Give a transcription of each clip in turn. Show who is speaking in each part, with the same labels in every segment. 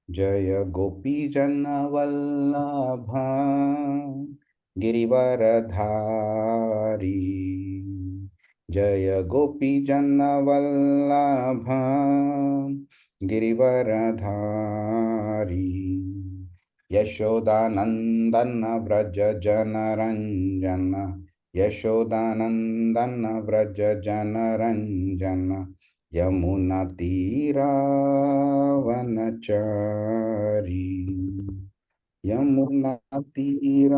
Speaker 1: जय गोपीजनवल्लभ गिरिवरधारी। जय गोपीजनवल्लभ गिरिवरधारी। यशोदानंदन व्रज जनरंजन। यशोदानंदन व्रज जनरंजन। यमुना तीरावनचारी। यमुना तीरावनचारी।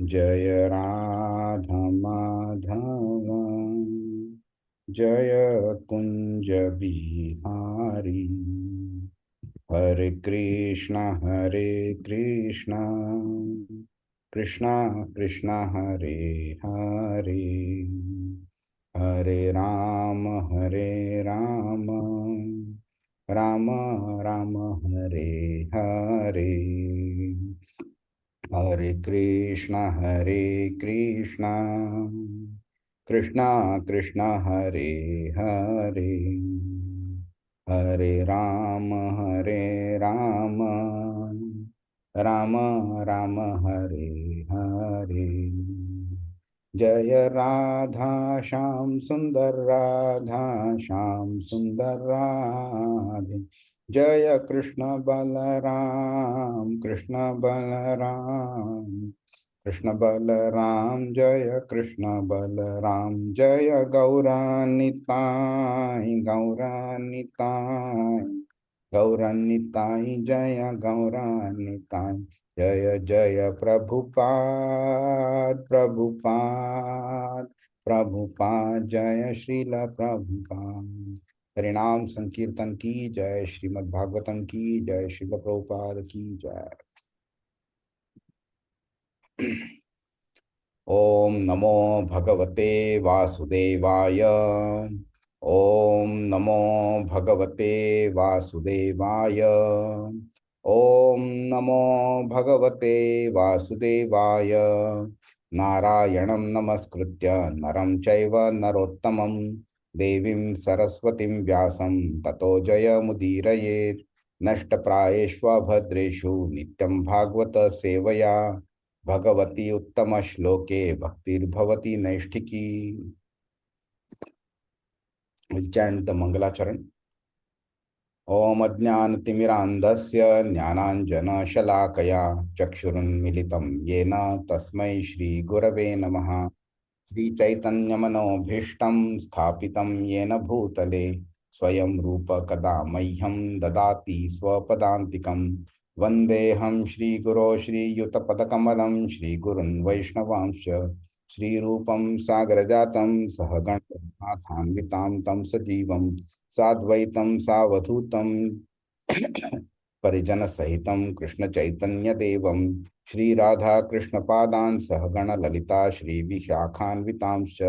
Speaker 1: जय राधा माधव जय कुंज बिहारी। हरे कृष्णा कृष्णा कृष्णा हरे हरे, हरे राम राम राम हरे हरे। हरे कृष्णा कृष्णा कृष्णा हरे हरे, हरे राम राम राम हरे हरे। जय राधा श्याम सुंदर राधा श्याम सुंदर राधे। जय कृष्ण बलराम कृष्ण बलराम। जय कृष्ण बलराम। जय गौरानिताय जय गौरानिताय। जय जय प्रभुपाद जय श्रील प्रभुपाद। हरिनाम संकीर्तन की जय। श्रीमद् भागवतम की जय। श्रील प्रभुपाद की जय। ओम नमो भगवते वासुदेवाय। ओम नमो भगवते वासुदेवाय। ओम नमो भगवते वासुदेवाय। नारायणं नमस्कृत्य नरं चैव नरोत्तमं देवीं सरस्वतीं व्यासं ततो जयमुदीरयेत्। नष्टप्रायेष्वभद्रेषु नित्यं भागवत सेवया भगवती उत्तम श्लोके भक्तिर्भवती नैष्ठिकी। We'll chant the Mangalacharan. Om Ajnanatimirandhasya Jnananjanashalakaya Chakshurunmilitam Yena Tasmai Shri Gurave Namaha। Shri Chaitanya मनोभीष्टं स्थापितं येन भूतले स्वयं रूप कदा मह्यं ददाति स्वपदान्तिकं। वन्देऽहं श्रीगुरो श्रीयुतपदकमलं श्रीगुरुन् वैष्णवांश्च। श्रीरूपं सागरजातं सहगण रघुनाथान्वितां तं सजीवं साद्वैतं सावधूतं परिजन सहितं कृष्ण चैतन्य देवं श्री राधा कृष्ण पादान सहगण ललिता श्री विशाखान्वितांश्च।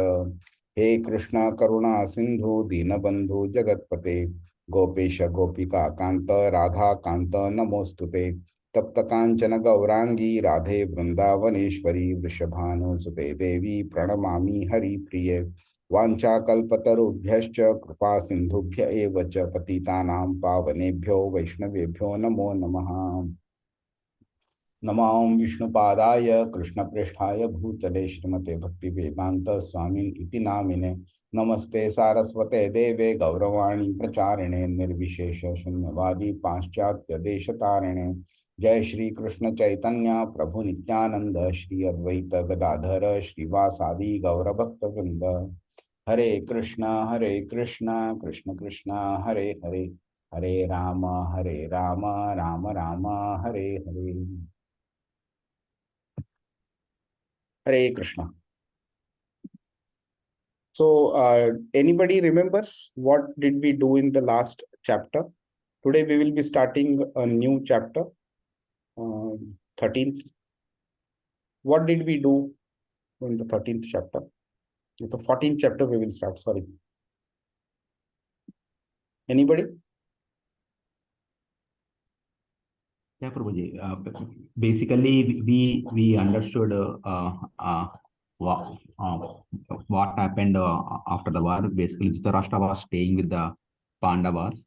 Speaker 1: हे कृष्ण करुणा सिंधु दीनबंधु जगतपते गोपेश गोपिका कांत राधा कांत नमोस्तुते। तप्त कांचन गौरांगी राधे वृंदावनेश्वरी वृषभानुसुते देवी प्रणमामि हरिप्रिये। वाञ्छाकल्पतरुभ्यश्च कृपा सिन्धुभ्य एव च पतितानां पावनेभ्यो वैष्णवेभ्यो नमो नमः। नमो विष्णुपादाय कृष्णप्रेष्ठाय भूतले श्रीमते भक्तिवेदांत स्वामी इति नामिने। नमस्ते सारस्वते देवे गौरवाणी प्रचारिणे निर्विशेष शून्यवादी पाश्चात्य देशतारिणे। जय श्री कृष्ण चैतन्य प्रभु नित्यानंद श्री अद्वैत गदाधर श्रीवासादि गौरभक्तवृंद। हरे कृष्णा कृष्ण कृष्ण हरे हरे, हरे Ram Ram Ram Hare Hare. Hare Krishna. So, anybody remembers what did we do in the last chapter? Today we will be starting a new chapter, 13th. What did we do in the 13th chapter? In the 14th chapter we will start, sorry. Anybody?
Speaker 2: Yeah, Prabhuji. Basically, we understood what happened after the war. Basically, Dhritarashtra was staying with the Pandavas.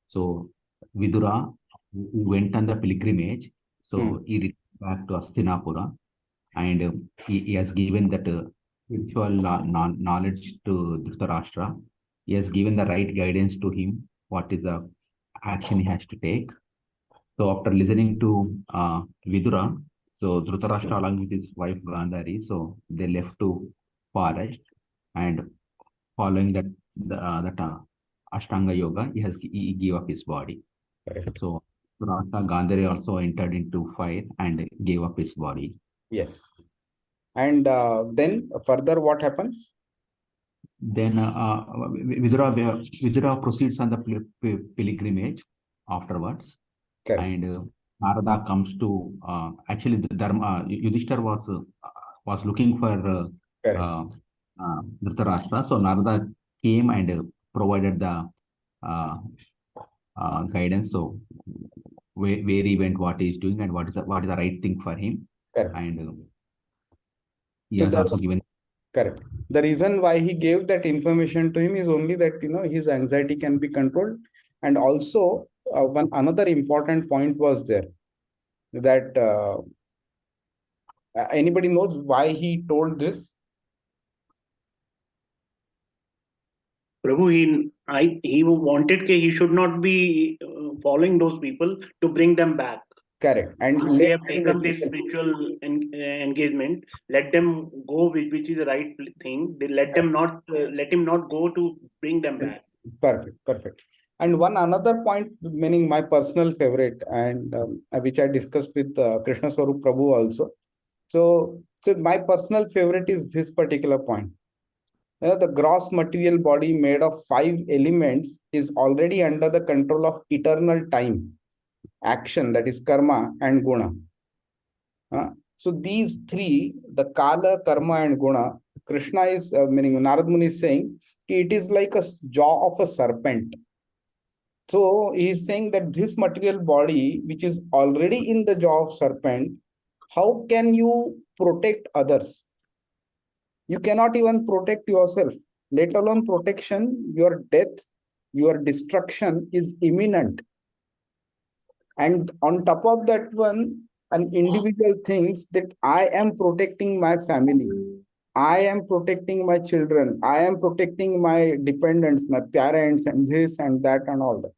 Speaker 2: So Vidura went on the pilgrimage. So he returned back to Hastinapura, and he has given that spiritual knowledge to Dhritarashtra. He has given the right guidance to him. What is the action he has to take? So after listening to Vidura, so Dhritarashtra along with his wife Gandhari, so they left to forest, and following that Ashtanga yoga, he gave up his body.
Speaker 1: Correct.
Speaker 2: So Dhritarashtra Gandhari also entered into fire and gave up his body.
Speaker 1: Yes. And then further what happens?
Speaker 2: Then Vidura proceeds on the pilgrimage afterwards.
Speaker 1: Correct.
Speaker 2: And Narada comes to actually the Dharma. Yudhishthir was looking for
Speaker 1: Correct.
Speaker 2: uh, Dhritarashtra. So Narada came and provided the uh, guidance. So where he went, what he is doing, and what is the right thing for him.
Speaker 1: Correct.
Speaker 2: And he
Speaker 1: So
Speaker 2: has also given.
Speaker 1: correct. The reason why he gave that information to him is only that his anxiety can be controlled, and also one another important point was there that anybody knows why he told this?
Speaker 3: Prabhu, he wanted that he should not be following those people to bring them back.
Speaker 1: Correct. And
Speaker 3: once they have taken this spiritual engagement, let them go, which is the right thing. They let him not go to bring them back.
Speaker 1: Perfect, perfect. And one another point, meaning my personal favorite, and which I discussed with Krishna Swarup Prabhu also. So my personal favorite is this particular point. The gross material body made of 5 elements is already under the control of eternal time, action, that is karma and guna. So these three, the kala, karma, and guna, Krishna is meaning Narad Muni is saying it is like a jaw of a serpent. So he is saying that this material body, which is already in the jaw of serpent, how can you protect others? You cannot even protect yourself, let alone protection. Your death, your destruction is imminent. And on top of that one, an individual thinks that I am protecting my family, I am protecting my children, I am protecting my dependents, my parents, and this and that and all that.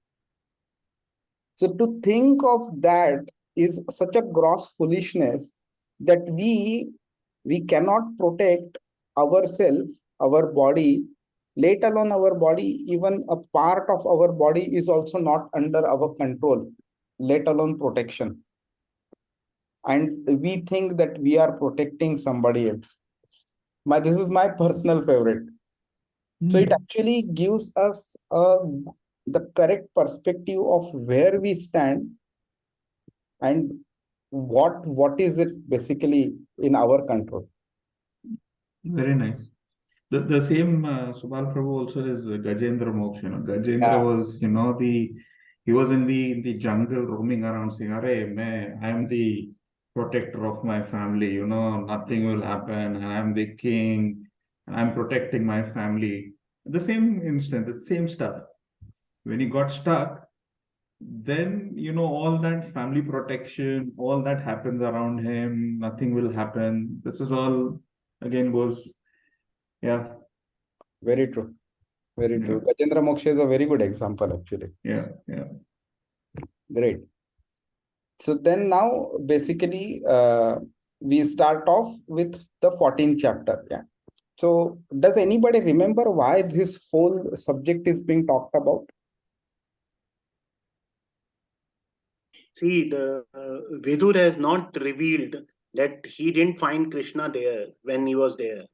Speaker 1: So to think of that is such a gross foolishness that we cannot protect ourselves, our body, let alone our body. Even a part of our body is also not under our control, let alone protection. And we think that we are protecting somebody else. This is my personal favorite. So it actually gives us the correct perspective of where we stand and what is it basically in our control.
Speaker 4: Very nice. The same Subal Prabhu also is Gajendra Moksha. Gajendra was, he was in the jungle roaming around saying, I am the protector of my family, nothing will happen, and I'm the king, and I'm protecting my family. The same instant, the same stuff. When he got stuck, then, all that family protection, all that happens around him, nothing will happen. This is all, again, goes, yeah.
Speaker 1: Very true. Very true. Gajendra Moksha is a very good example, actually.
Speaker 4: Yeah.
Speaker 1: Great. So then now, basically, we start off with the 14th chapter. Yeah. So does anybody remember why this whole subject is being talked about?
Speaker 3: See, the Vidur has not revealed that he didn't find Krishna there when he was there.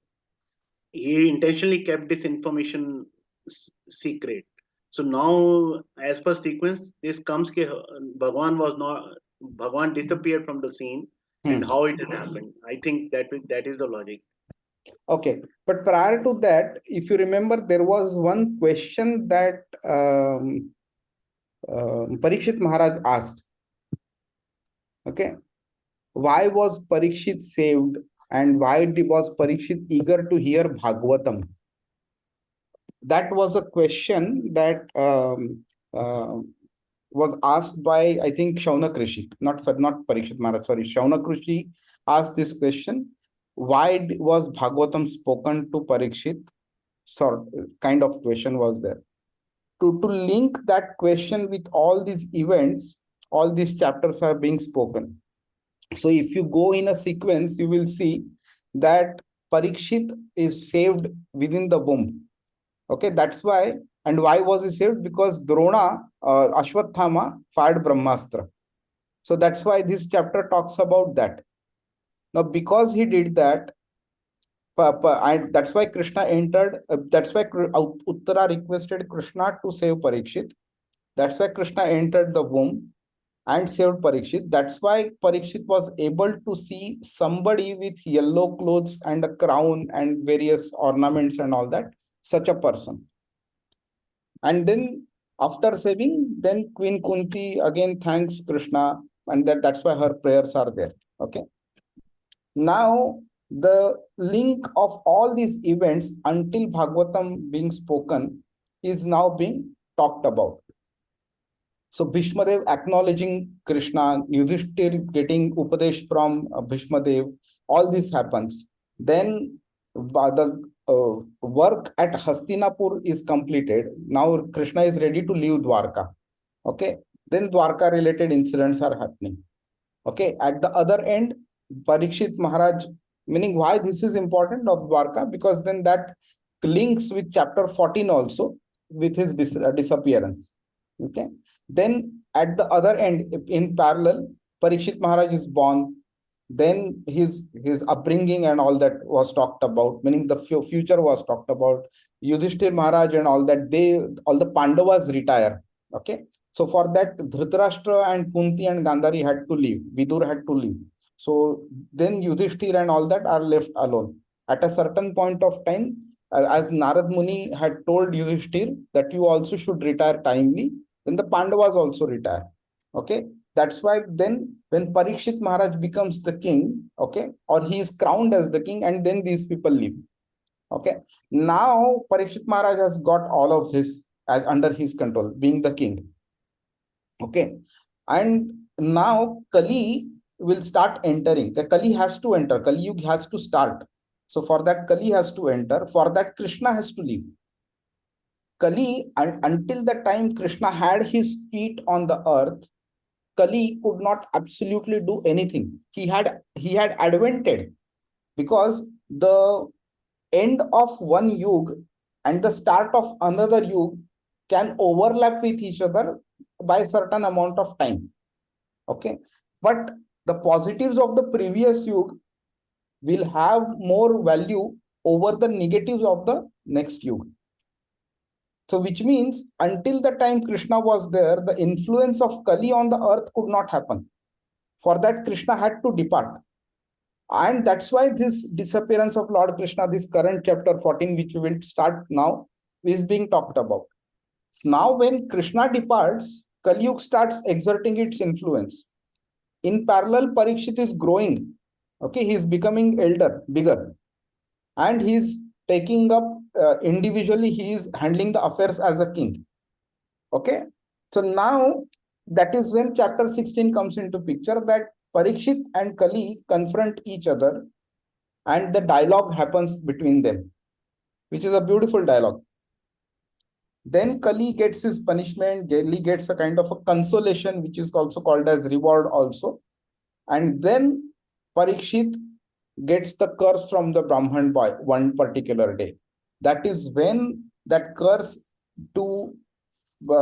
Speaker 3: He intentionally kept this information secret. So now, as per sequence, this comes ke Bhagwan disappeared from the scene, and how it has happened. I think that is the logic.
Speaker 1: Okay, but prior to that, if you remember, there was one question that Parikshit Maharaj asked. Okay, why was Parikshit saved and why was Parikshit eager to hear Bhagavatam? That was a question that was asked by, I think, Shaunak Rishi, not Parikshit Maharaj, sorry, Shaunak Rishi asked this question. Why was Bhagavatam spoken to Parikshit? Sort kind of question was there. To link that question with all these events, all these chapters are being spoken. So if you go in a sequence, you will see that Parikshit is saved within the womb. Okay, that's why. And why was he saved? Because Drona, Ashwathama fired Brahmastra. So that's why this chapter talks about that. Now, because he did that, and that's why Krishna entered, that's why Uttara requested Krishna to save Parikshit. That's why Krishna entered the womb and saved Parikshit. That's why Parikshit was able to see somebody with yellow clothes and a crown and various ornaments and all that, such a person. And then after saving, then Queen Kunti again thanks Krishna, and that's why her prayers are there. Okay. Now, the link of all these events until Bhagavatam being spoken is now being talked about. So Bhishmadev acknowledging Krishna, Yudhishthir getting Upadesh from Bhishmadev, all this happens. Then the work at Hastinapur is completed. Now Krishna is ready to leave Dwarka. Okay. Then Dwarka related incidents are happening. Okay. At the other end, Parikshit Maharaj, meaning why this is important of Dwarka, because then that links with chapter 14 also with his disappearance. Okay. Then at the other end, in parallel, Parikshit Maharaj is born. Then his upbringing and all that was talked about, meaning the future was talked about. Yudhishthir Maharaj and all that, all the Pandavas retire. Okay. So for that, Dhritarashtra and Kunti and Gandhari had to leave. Vidur had to leave. So then Yudhishthir and all that are left alone. At a certain point of time, as Narad Muni had told Yudhishthir that you also should retire timely, then the Pandavas also retire. Okay. That's why then when Parikshit Maharaj becomes the king, okay, or he is crowned as the king, and then these people leave. Okay. Now Parikshit Maharaj has got all of this as under his control, being the king. Okay. And now Kali will start entering. The Kali has to enter. Kali Yuga has to start. So for that, Kali has to enter. For that, Krishna has to leave. Kali, and until the time Krishna had his feet on the earth, Kali could not absolutely do anything. He had advented, because the end of one yuga and the start of another yuga can overlap with each other by a certain amount of time. Okay. But the positives of the previous yuga will have more value over the negatives of the next yuga. So which means until the time Krishna was there, the influence of Kali on the earth could not happen. For that, Krishna had to depart. And that's why this disappearance of Lord Krishna, this current chapter 14, which we will start now, is being talked about. Now, when Krishna departs, Kali Yuga starts exerting its influence. In parallel, Parikshit is growing. Okay, he is becoming elder, bigger. And he's taking up individually, he is handling the affairs as a king. Okay. So now that is when chapter 16 comes into picture, that Parikshit and Kali confront each other and the dialogue happens between them, which is a beautiful dialogue. Then Kali gets his punishment. Kali gets a kind of a consolation, which is also called as reward also. And then Parikshit gets the curse from the Brahman boy one particular day. That is when that curse, to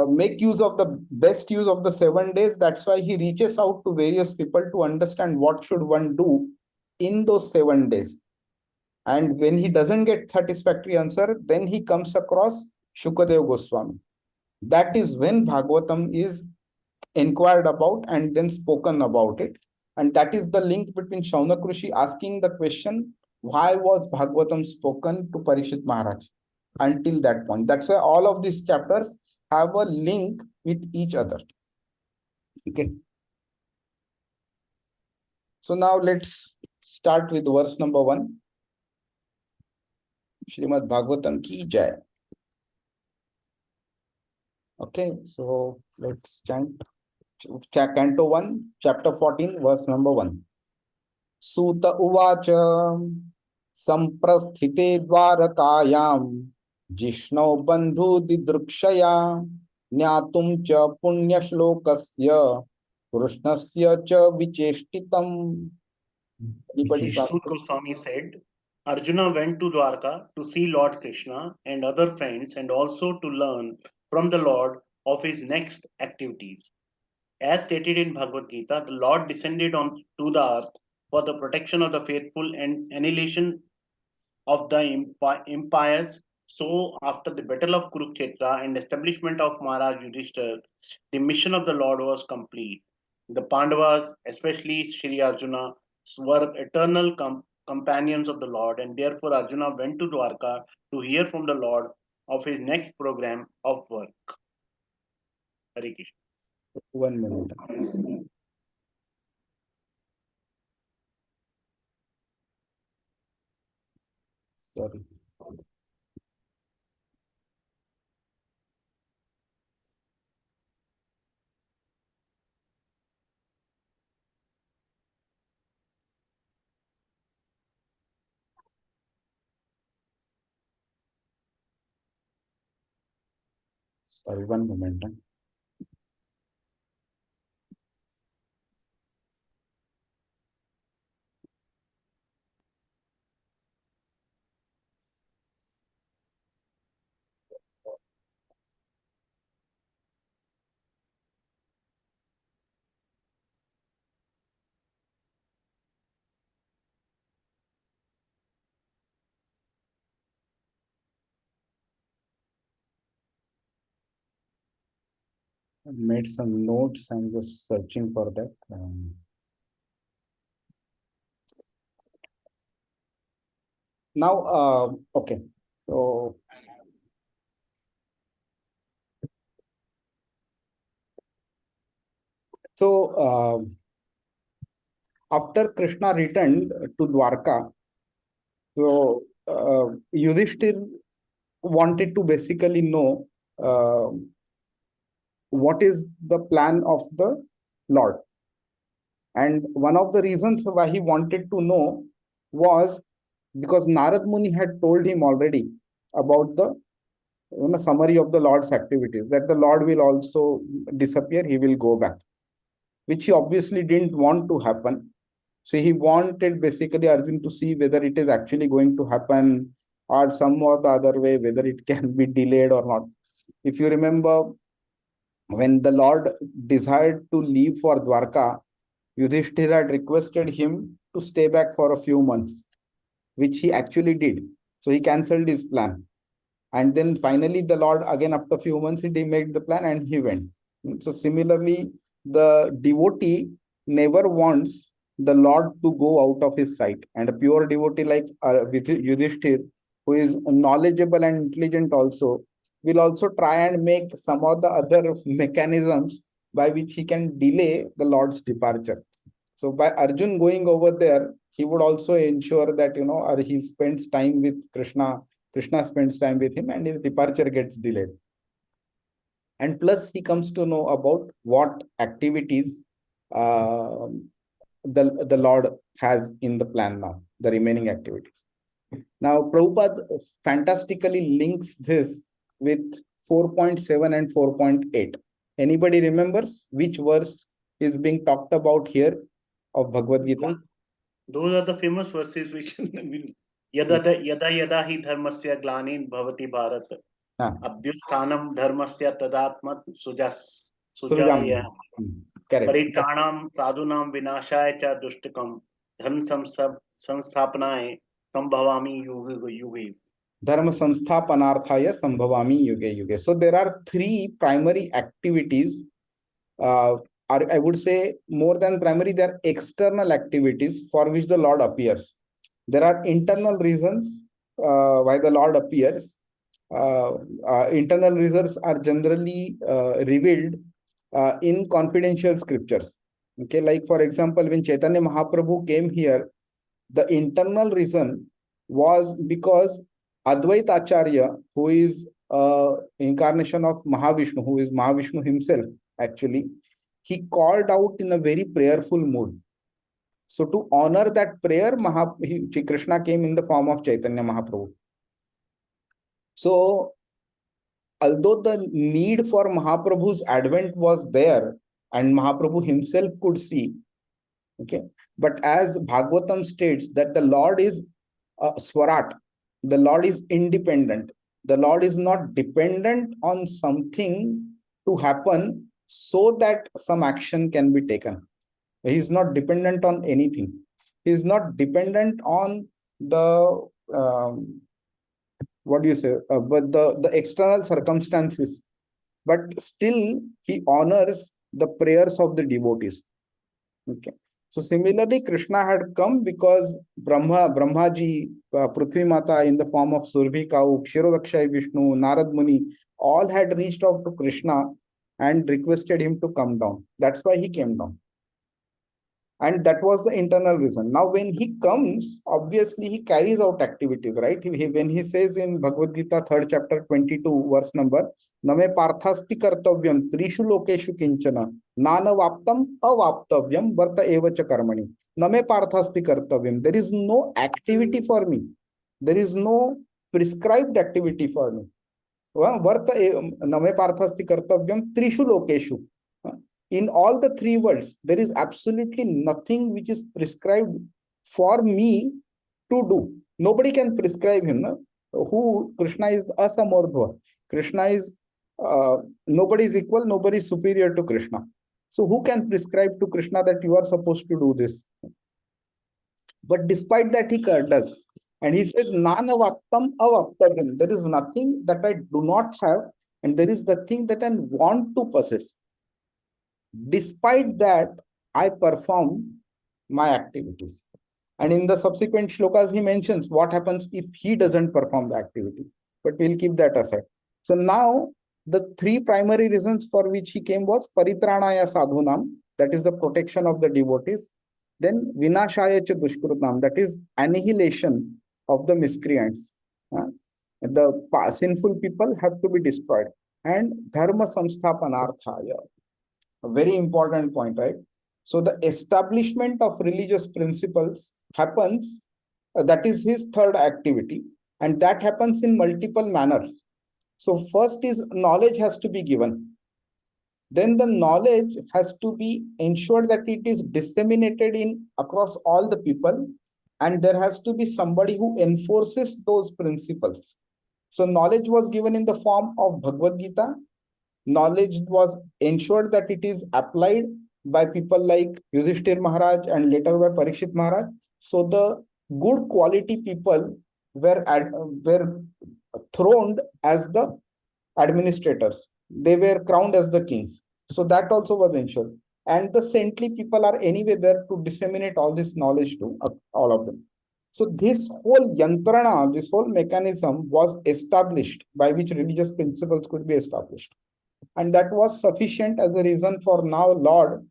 Speaker 1: make use of the best use of the 7 days, that's why he reaches out to various people to understand what should one do in those 7 days. And when he doesn't get satisfactory answer, then he comes across Shukadev Goswami. That is when Bhagavatam is inquired about and then spoken about it. And that is the link between Shaunak Rishi asking the question, why was Bhagavatam spoken to Parikshit Maharaj until that point? That's why all of these chapters have a link with each other. Okay. So now let's start with verse number 1. Srimad Bhagavatam ki jai. Okay, so let's chant. Canto 1, chapter 14, verse number 1. Suta uvacha samprasthite dvarakayam jishno bandhu didrukshaya ज्ञातुं च पुण्यश्लोकस्य कृष्णस्य च विचेष्टितम्. Anybody?
Speaker 3: Sut Goswami said, Arjuna went to Dwarka to see Lord Krishna and other friends and also to learn from the Lord of his next activities. As stated in Bhagavad Gita, the Lord descended to the earth for the protection of the faithful and annihilation of the impious. So, after the battle of Kurukshetra and establishment of Maharaj Yudhishthir, the mission of the Lord was complete. The Pandavas, especially Sri Arjuna, were eternal companions of the Lord, and therefore Arjuna went to Dwarka to hear from the Lord of his next program of work. Hare Krishna.
Speaker 1: 1 minute. Sorry. Sorry, 1 moment. I made some notes. I'm just searching for that. Now, okay. So, after Krishna returned to Dwarka, so Yudhishthir wanted to basically know what is the plan of the Lord. And one of the reasons why he wanted to know was because Narad Muni had told him already about the summary of the Lord's activities, that the Lord will also disappear, he will go back, which he obviously didn't want to happen. So he wanted basically Arjun to see whether it is actually going to happen or some or the other way, whether it can be delayed or not. If you remember, when the Lord desired to leave for Dwarka, Yudhishthira had requested him to stay back for a few months, which he actually did. So he cancelled his plan. And then finally, the Lord, again, after a few months, he made the plan and he went. So similarly, the devotee never wants the Lord to go out of his sight. And a pure devotee like Yudhishthir, who is knowledgeable and intelligent also, will also try and make some of the other mechanisms by which he can delay the Lord's departure. So by Arjun going over there, he would also ensure that, he spends time with Krishna, Krishna spends time with him, and his departure gets delayed. And plus, he comes to know about what activities the Lord has in the plan now, the remaining activities. Now, Prabhupada fantastically links this with 4.7 and 4.8. Anybody remembers which verse is being talked about here of Bhagavad Gita?
Speaker 3: Those are the famous verses which yada yada hi dharmasya glanin bhavati bharat abhyusthanam dharmasya tadatmat sujaya paritranam sadhunam vinashaya cha dushtakam dharma samsthapanaye sambhavami yuge.
Speaker 1: Dharma samsthapanarthaya sambhavami yuge yuge. So there are three primary activities. I would say more than primary, they are external activities for which the Lord appears. There are internal reasons why the Lord appears. Internal reasons are generally revealed in confidential scriptures. Okay, like for example, when Chaitanya Mahaprabhu came here, The internal reason was because Advaita Acharya, who is incarnation of Mahavishnu, who is Mahavishnu himself, actually, he called out in a very prayerful mood. So to honor that prayer, Krishna came in the form of Chaitanya Mahaprabhu. So although the need for Mahaprabhu's advent was there, and Mahaprabhu himself could see, okay, but as Bhagavatam states that the Lord is Swarat, the Lord is independent. The Lord is not dependent on something to happen so that some action can be taken. He is not dependent on anything. He is not dependent on the what do you say? But the external circumstances. But still, he honors the prayers of the devotees. Okay. So similarly, Krishna had come because Brahmaji, Prithvi Mata in the form of Surbhi cow, Kshirodakshay Vishnu, Narad Muni, all had reached out to Krishna and requested him to come down. That's why he came down. And that was the internal reason. Now, when he comes, obviously he carries out activities, right? When he says in Bhagavad Gita, 3rd chapter, 22, verse number, Name parthasti kartavyam trishu lokeshu kinchana, nana vaptam avaptavyam varta evacha karmani. Name parthasti kartavyam. There is no activity for me. There is no prescribed activity for me. Varta name parthasti kartavyam trishu lokeshu. In all the three worlds, there is absolutely nothing which is prescribed for me to do. Nobody can prescribe him. No? Who Krishna is asamordhva. Krishna is nobody is equal, nobody is superior to Krishna. So who can prescribe to Krishna that you are supposed to do this? But despite that, he does. And he says, Nana vaptam avaptavyam. There is nothing that I do not have, and there is the thing that I want to possess. Despite that, I perform my activities. And in the subsequent shlokas, he mentions what happens if he doesn't perform the activity. But we'll keep that aside. So now, the three primary reasons for which he came was Paritranaya Sadhunam, that is the protection of the devotees. Then Vinashaya Cha Dushkrutam, that is annihilation of the miscreants. The sinful people have to be destroyed. And Dharma Samsthapanarthaya. A very important point, right? So the establishment of religious principles happens, that is his third activity, and that happens in multiple manners. So first is knowledge has to be given. Then the knowledge has to be ensured that it is disseminated across all the people, and there has to be somebody who enforces those principles. So knowledge was given in the form of Bhagavad Gita. Knowledge was ensured that it is applied by people like Yudhishthir Maharaj and later by Parikshit Maharaj. So the good quality people were throned as the administrators. They were crowned as the kings. So that also was ensured. And the saintly people are anyway there to disseminate all this knowledge to all of them. So this whole yantrana, this whole mechanism was established by which religious principles could be established. And that was sufficient as a reason for now Lord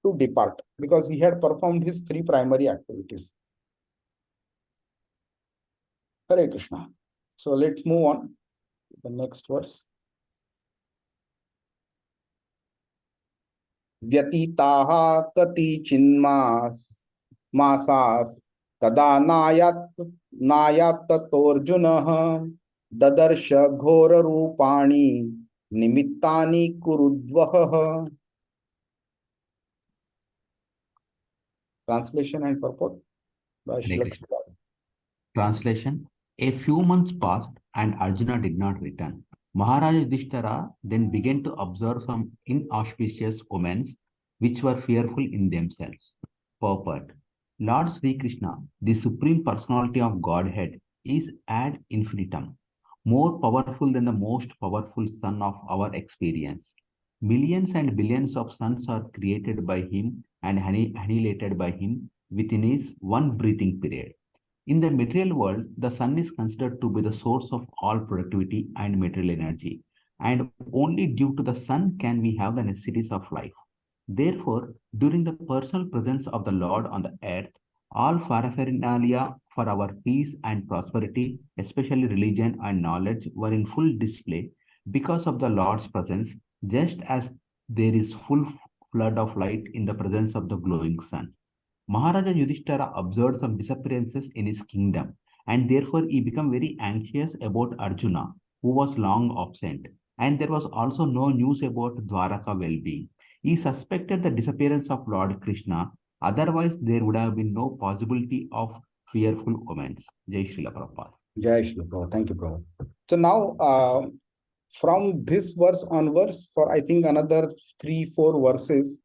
Speaker 1: to depart, because he had performed his three primary activities. Hare Krishna. So let's move on to the next verse. Vyatitaha kati chinmas masas tada nayat tatorjunah dadarsha ghora rupani nimittani kurudvah. Translation and purport by Srila Prabhupada.
Speaker 2: Translation. A few months passed and Arjuna did not return. Maharaja Yudhishthira then began to observe some inauspicious omens which were fearful in themselves. Purport. Lord Sri Krishna, the Supreme Personality of Godhead, is ad infinitum, more powerful than the most powerful sun of our experience. Millions and billions of suns are created by him and annihilated by him within his one breathing period. In the material world, the sun is considered to be the source of all productivity and material energy, and only due to the sun can we have the necessities of life. Therefore, during the personal presence of the Lord on the earth, All paraphernalia for our peace and prosperity, especially religion and knowledge, were in full display because of the Lord's presence, just as there is full flood of light in the presence of the glowing sun. Maharaja Yudhishthira observed some disappearances in his kingdom, and therefore he became very anxious about Arjuna, who was long absent. And there was also no news about Dwaraka well-being. He suspected the disappearance of Lord Krishna, otherwise there would have been no possibility of fearful omens. Jai Srila Prabhupada.
Speaker 1: Jai Shri Prabhu. Thank you, Prabhu. So now, from this verse onwards, for I think another 3-4 verses,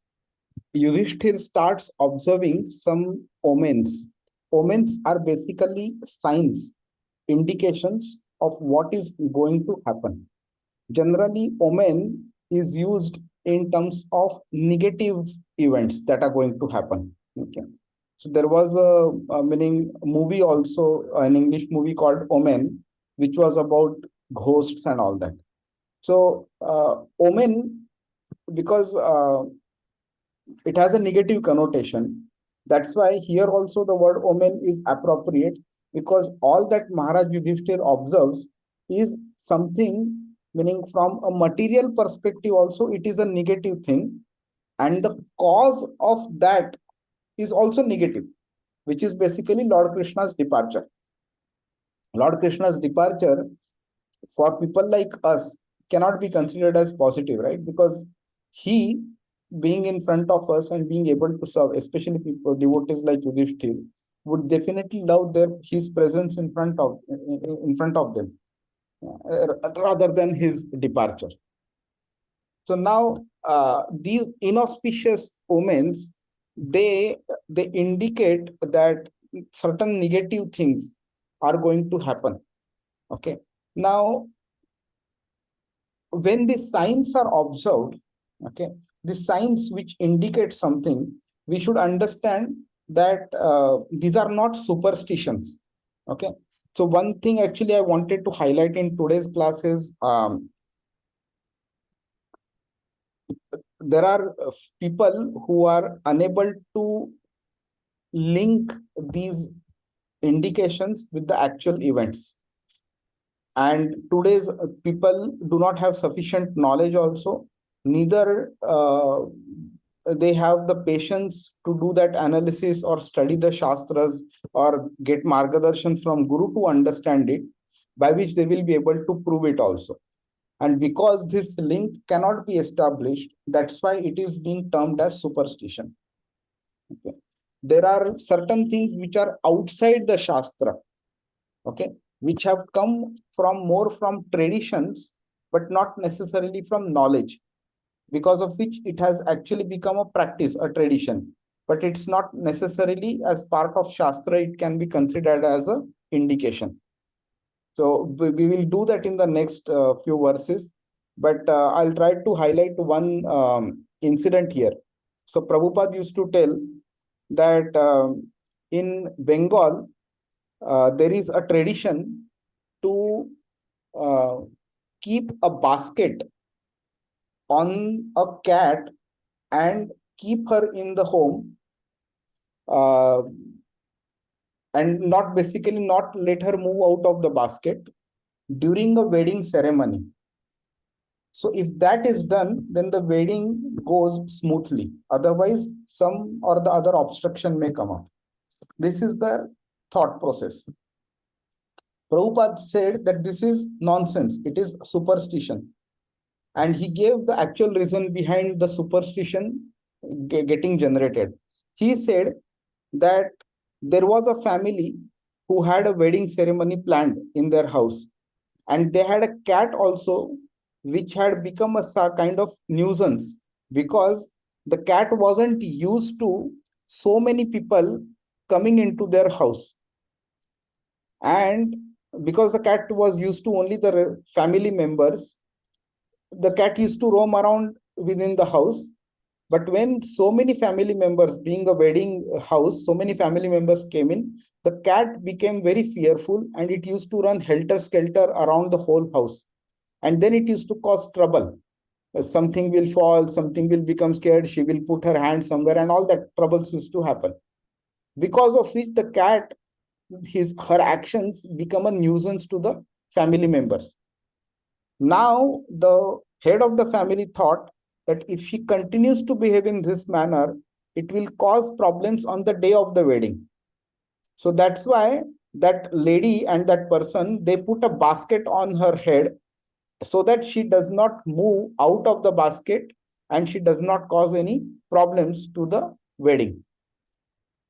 Speaker 1: Yudhishthir starts observing some omens. Omens are basically signs, indications of what is going to happen. Generally, omen is used in terms of negative events that are going to happen. Okay. So there was a meaning movie also, an English movie called Omen, which was about ghosts and all that. So omen, because it has a negative connotation. That's why here also the word omen is appropriate, because all that Maharaj Yudhishthir observes is something, meaning from a material perspective also it is a negative thing, and the cause of that is also negative, which is basically Lord Krishna's departure. Lord Krishna's departure for people like us cannot be considered as positive, right? Because he being in front of us and being able to serve, especially people, devotees like Yudhishthir, would definitely love his presence in front of them, rather than his departure. So now these inauspicious omens, they indicate that certain negative things are going to happen. Okay. Now, when the signs are observed, okay, the signs which indicate something, we should understand that these are not superstitions. Okay. So one thing actually I wanted to highlight in today's class is there are people who are unable to link these indications with the actual events. And today's people do not have sufficient knowledge also, neither they have the patience to do that analysis or study the Shastras or get Margadarshan from Guru to understand it, by which they will be able to prove it also. And because this link cannot be established, that's why it is being termed as superstition. Okay. There are certain things which are outside the Shastra, okay, which have come more from traditions, but not necessarily from knowledge, because of which it has actually become a practice, a tradition. But it's not necessarily as part of Shastra, it can be considered as an indication. So we will do that in the next few verses, but I'll try to highlight one incident here. So Prabhupada used to tell that in Bengal, there is a tradition to keep a basket on a cat and keep her in the home, and not let her move out of the basket during a wedding ceremony. So if that is done, then the wedding goes smoothly. Otherwise, some or the other obstruction may come up. This is the thought process. Prabhupada said that this is nonsense. It is superstition. And he gave the actual reason behind the superstition getting generated. He said that there was a family who had a wedding ceremony planned in their house, and they had a cat also, which had become a kind of nuisance, because the cat wasn't used to so many people coming into their house. And because the cat was used to only the family members, the cat used to roam around within the house. But when so many family members, being a wedding house, so many family members came in, the cat became very fearful and it used to run helter-skelter around the whole house. And then it used to cause trouble. Something will fall, something will become scared, she will put her hand somewhere, and all that troubles used to happen. because of which the cat, her actions become a nuisance to the family members. Now, the head of the family thought that if she continues to behave in this manner, it will cause problems on the day of the wedding. So that's why that lady and that person, they put a basket on her head so that she does not move out of the basket and she does not cause any problems to the wedding.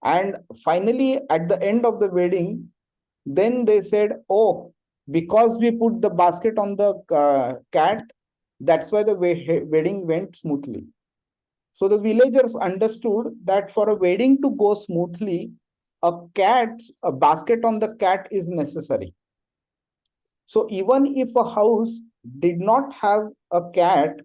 Speaker 1: And finally, at the end of the wedding, then they said, oh, because we put the basket on the cat, that's why the wedding went smoothly. So the villagers understood that for a wedding to go smoothly, a basket on the cat is necessary. So even if a house did not have a cat,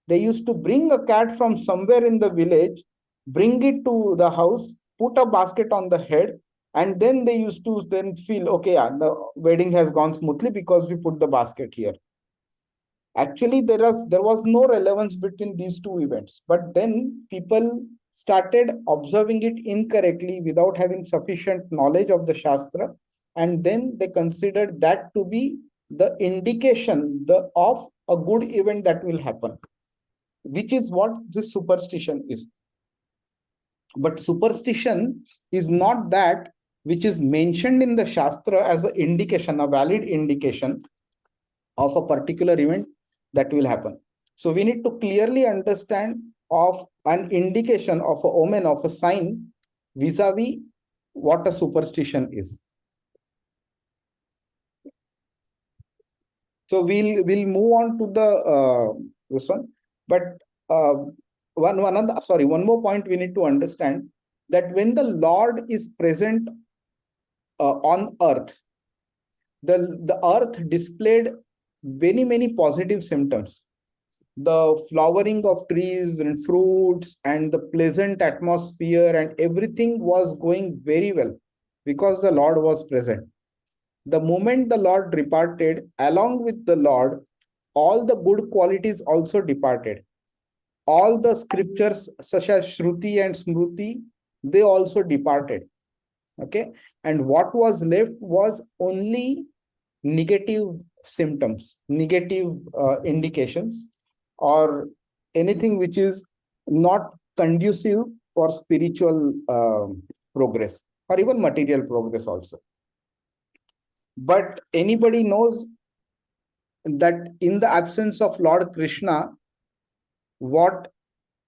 Speaker 1: they used to bring a cat from somewhere in the village, bring it to the house, put a basket on the head, and then they used to then feel, okay, yeah, the wedding has gone smoothly because we put the basket here. Actually, there was no relevance between these two events, but then people started observing it incorrectly without having sufficient knowledge of the Shastra, and then they considered that to be the indication of a good event that will happen, which is what this superstition is. But superstition is not that which is mentioned in the Shastra as an indication, a valid indication of a particular event that will happen. So we need to clearly understand of an indication of a omen, of a sign, vis-a-vis what a superstition is. So we'll move on to the this one, but one more point we need to understand, that when the Lord is present on earth, the earth displayed many positive symptoms. The flowering of trees and fruits and the pleasant atmosphere and everything was going very well because the Lord was present. The moment the Lord departed, along with the Lord, all the good qualities also departed. All the scriptures such as Shruti and Smruti, they also departed. Okay. And what was left was only negative symptoms, negative indications, or anything which is not conducive for spiritual progress or even material progress also. But anybody knows that in the absence of Lord Krishna, what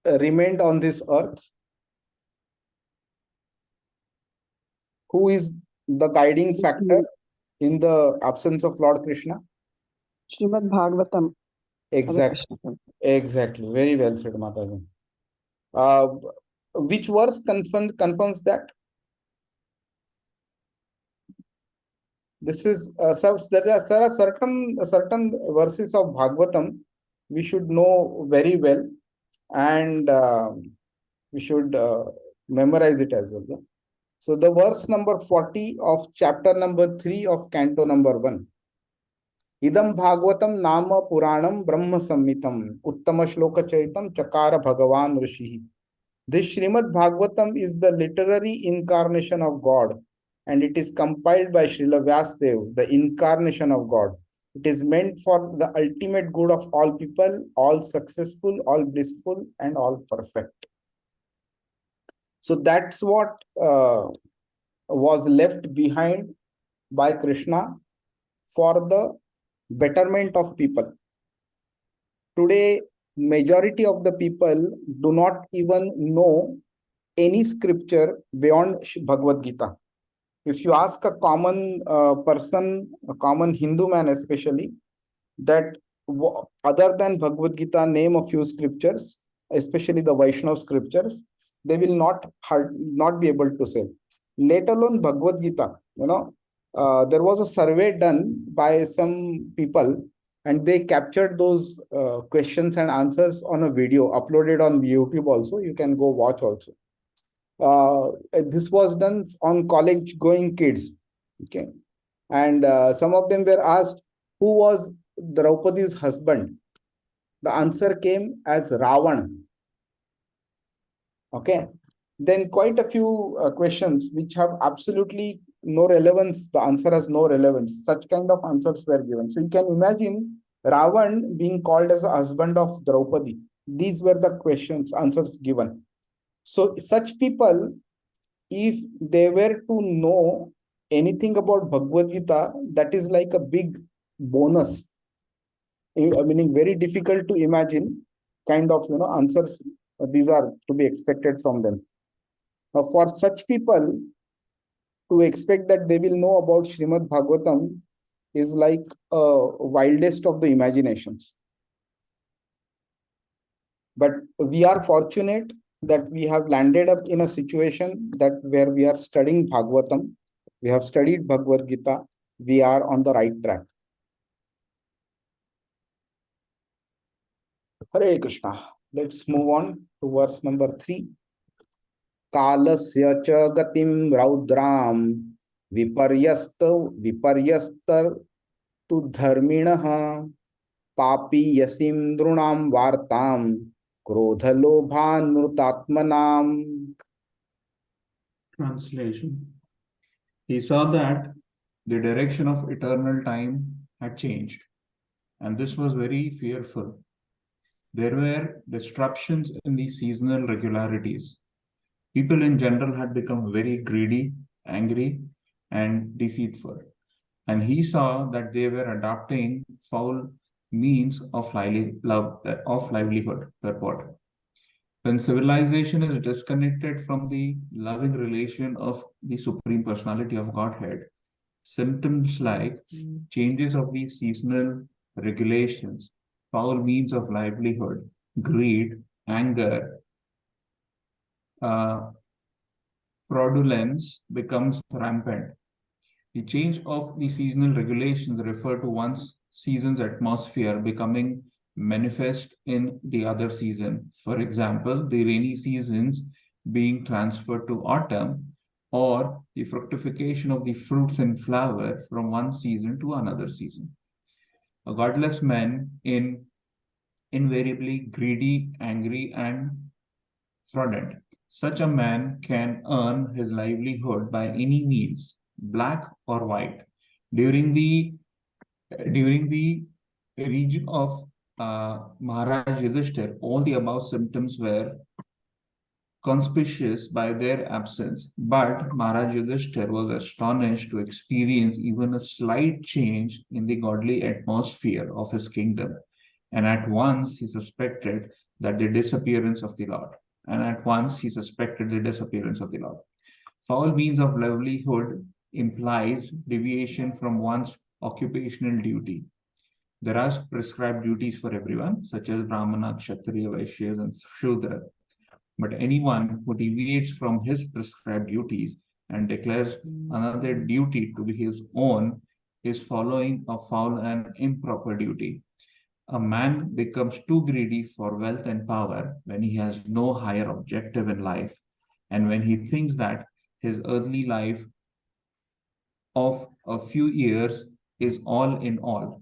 Speaker 1: remained on this earth? Who is the guiding factor in the absence of Lord Krishna?
Speaker 5: Srimad Bhagavatam.
Speaker 1: Exactly. Exactly. Very well said, Mataji. Which verse confirms that? This is there are certain verses of Bhagavatam we should know very well, and we should memorize it as well. Yeah? So the verse number 40 of chapter number 3 of Canto number 1. Idam Bhagavatam Nama Puranam Brahma Samhitam Uttama Shloka Chaitam Chakara Bhagavan Rishi. This Srimad Bhagavatam is the literary incarnation of God, and it is compiled by Srila Vyasadeva, the incarnation of God. It is meant for the ultimate good of all people, all successful, all blissful, and all perfect. So that's what was left behind by Krishna for the betterment of people. Today, majority of the people do not even know any scripture beyond Bhagavad Gita. If you ask a common person, a common Hindu man especially, that other than Bhagavad Gita, name a few scriptures, especially the Vaishnava scriptures, they will not be able to say. Let alone Bhagavad Gita. There was a survey done by some people, and they captured those questions and answers on a video uploaded on YouTube also. You can go watch also. This was done on college going kids. Okay. And some of them were asked, who was Draupadi's husband? The answer came as Ravan. Okay. then quite a few questions which have absolutely no relevance, the answer has no relevance. Such kind of answers were given. So you can imagine Ravan being called as a husband of Draupadi. These were the questions, answers given. So such people, if they were to know anything about Bhagavad Gita, that is like a big bonus. Meaning very difficult to imagine kind of answers these are to be expected from them. Now, for such people to expect that they will know about Srimad Bhagavatam is like wildest of the imaginations. But we are fortunate that we have landed up in a situation that where we are studying Bhagavatam, we have studied Bhagavad Gita, we are on the right track. Hare Krishna. Let's move on to verse number 3. Kalasya cha gatim raudram viparyastar tu dharminaha papi yasim drunam vartam krodha lobhan mrutatmanam.
Speaker 4: Translation. He saw that the direction of eternal time had changed, and this was very fearful. There were disruptions in the seasonal regularities. People in general had become very greedy, angry, and deceitful. And he saw that they were adopting foul means of livelihood. Purport. When civilization is disconnected from the loving relation of the Supreme Personality of Godhead, symptoms like changes of the seasonal regulations, foul means of livelihood, greed, anger, fraudulence becomes rampant. The change of the seasonal regulations refer to one's season's atmosphere becoming manifest in the other season. For example, the rainy seasons being transferred to autumn, or the fructification of the fruits and flower from one season to another season. A godless man in invariably greedy, angry, and fraudulent. Such a man can earn his livelihood by any means, black or white. During the region of Maharaj Yudhishthir, all the above symptoms were conspicuous by their absence, but Maharaj Yudhishthir was astonished to experience even a slight change in the godly atmosphere of his kingdom, and at once he suspected that the disappearance of the Lord. Foul means of livelihood implies deviation from one's occupational duty. There are prescribed duties for everyone, such as Brahmana, Kshatriya, Vaishyas, and Shudra. But anyone who deviates from his prescribed duties and declares another duty to be his own is following a foul and improper duty. A man becomes too greedy for wealth and power when he has no higher objective in life, and when he thinks that his earthly life of a few years is all in all.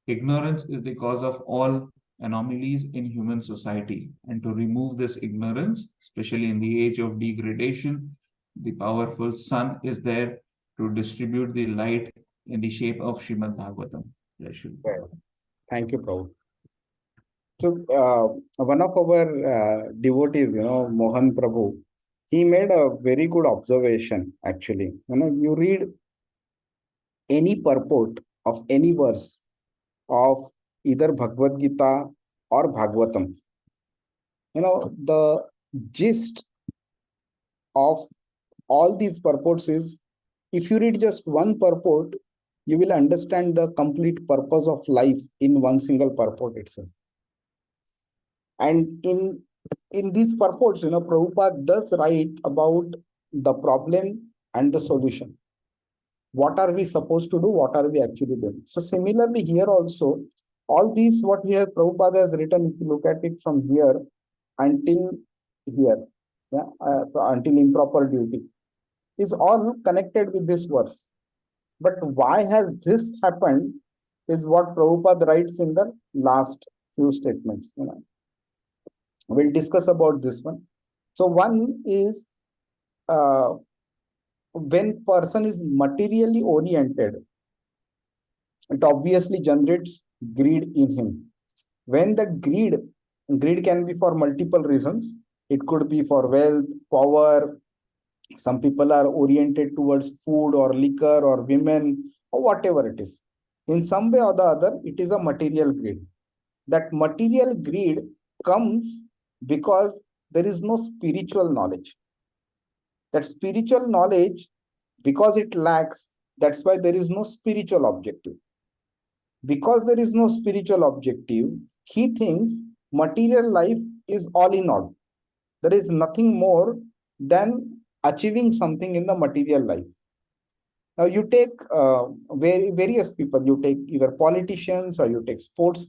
Speaker 4: Ignorance is the cause of all anomalies in human society, and to remove this ignorance, especially in the age of degradation, the powerful sun is there to distribute the light in the shape of Srimad Bhagavatam.
Speaker 1: Thank you, Prabhu. So one of our devotees, Mohan Prabhu, he made a very good observation actually. You read any purport of any verse of either Bhagavad Gita or Bhagavatam, the gist of all these purports is, if you read just one purport, you will understand the complete purpose of life in one single purport itself. And in these purports, Prabhupada does write about the problem and the solution. What are we supposed to do? What are we actually doing? So similarly here also, all these what here Prabhupada has written, if you look at it from here until here, until improper duty, is all connected with this verse. But why has this happened is what Prabhupada writes in the last few statements. We'll discuss about this one. So one is when person is materially oriented, it obviously generates greed in him. When that greed can be for multiple reasons. It could be for wealth, power. Some people are oriented towards food or liquor or women or whatever it is. In some way or the other, it is a material greed. That material greed comes because there is no spiritual knowledge. That spiritual knowledge, because it lacks, that's why there is no spiritual objective. Because there is no spiritual objective, he thinks material life is all in all. There is nothing more than achieving something in the material life. Now you take various people. You take either politicians, or you take sports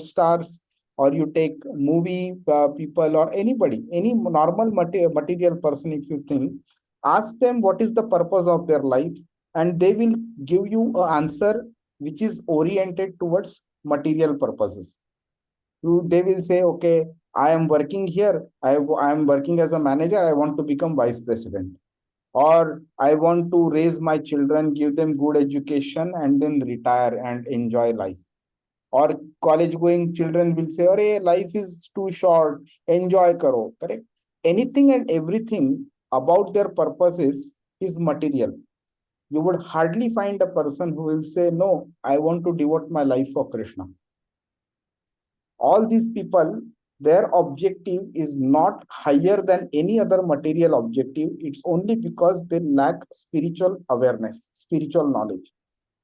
Speaker 1: stars, or you take movie people, or anybody, any normal material person. If you think, ask them what is the purpose of their life, and they will give you an answer which is oriented towards material purposes. They will say, okay, I am working here. I am working as a manager. I want to become vice president, or I want to raise my children, give them good education, and then retire and enjoy life. Or college going children will say, "Arey, life is too short, enjoy karo." Correct? Anything and everything about their purposes is material. You would hardly find a person who will say, "No, I want to devote my life for Krishna." All these people, their objective is not higher than any other material objective. It's only because they lack spiritual awareness, spiritual knowledge.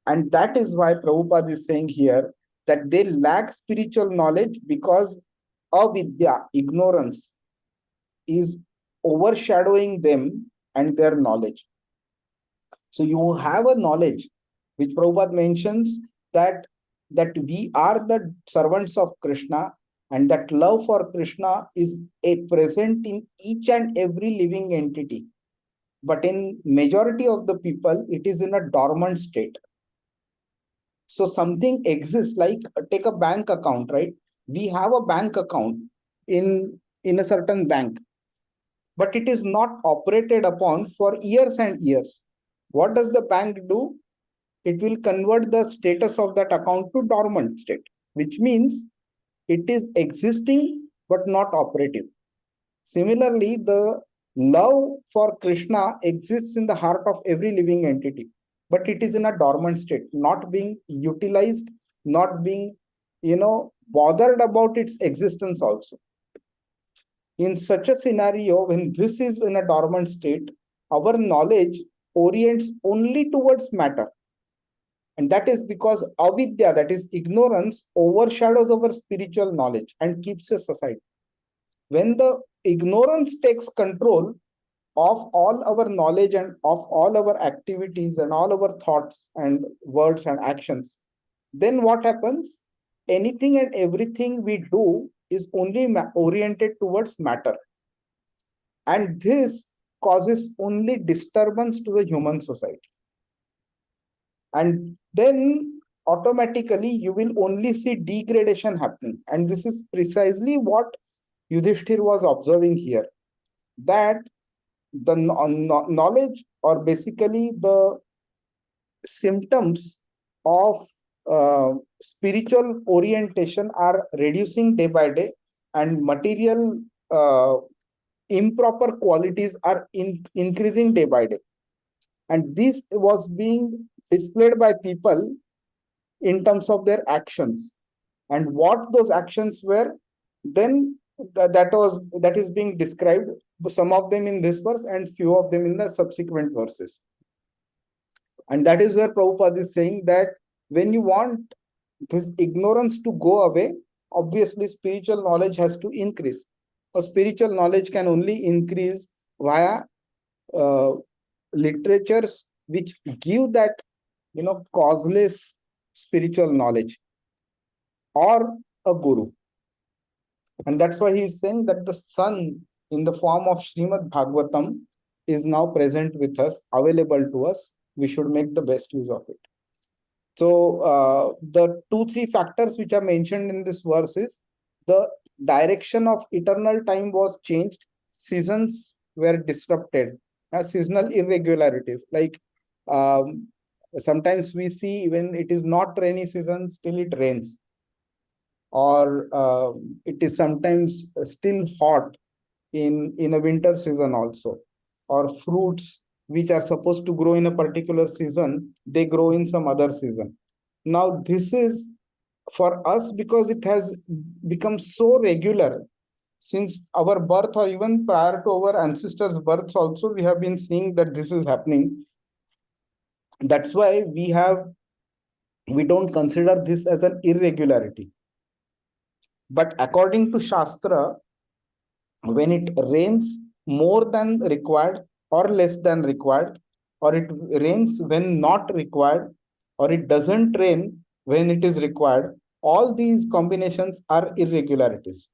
Speaker 1: And that is why Prabhupada is saying here that they lack spiritual knowledge because avidya, ignorance, is overshadowing them and their knowledge. So you have a knowledge, which Prabhupada mentions that we are the servants of Krishna, and that love for Krishna is present in each and every living entity. But in majority of the people, it is in a dormant state. So something exists, like take a bank account, right? We have a bank account in a certain bank, but it is not operated upon for years and years. What does the bank do? It will convert the status of that account to dormant state, which means it is existing but not operative. Similarly, the love for Krishna exists in the heart of every living entity, but it is in a dormant state, not being utilized, not being, bothered about its existence also. In such a scenario, when this is in a dormant state, our knowledge orients only towards matter. And that is because avidya, that is ignorance, overshadows our spiritual knowledge and keeps us aside. When the ignorance takes control of all our knowledge and of all our activities and all our thoughts and words and actions, then what happens? Anything and everything we do is only oriented towards matter. And this causes only disturbance to the human society. And then automatically you will only see degradation happening. And this is precisely what Yudhishthir was observing here, that the knowledge, or basically the symptoms of spiritual orientation, are reducing day by day, and material improper qualities are increasing day by day. And this was being displayed by people in terms of their actions, and what those actions were, then that is being described, some of them in this verse and few of them in the subsequent verses. And that is where Prabhupada is saying that when you want this ignorance to go away, obviously spiritual knowledge has to increase. Or spiritual knowledge can only increase via literatures which give that causeless spiritual knowledge, or a guru. And that's why he is saying that the sun in the form of Srimad Bhagavatam is now present with us, available to us. We should make the best use of it. So the 2-3 factors which are mentioned in this verse is the direction of eternal time was changed. seasons were disrupted, seasonal irregularities. Like sometimes we see when it is not rainy season, still it rains, or it is sometimes still hot in a winter season also, or fruits which are supposed to grow in a particular season, they grow in some other season. Now this is for us because it has become so regular since our birth, or even prior to our ancestors' births also, we have been seeing that this is happening. That's why we don't consider this as an irregularity. But according to Shastra, when it rains more than required or less than required, or it rains when not required, or it doesn't rain when it is required, all these combinations are irregularities.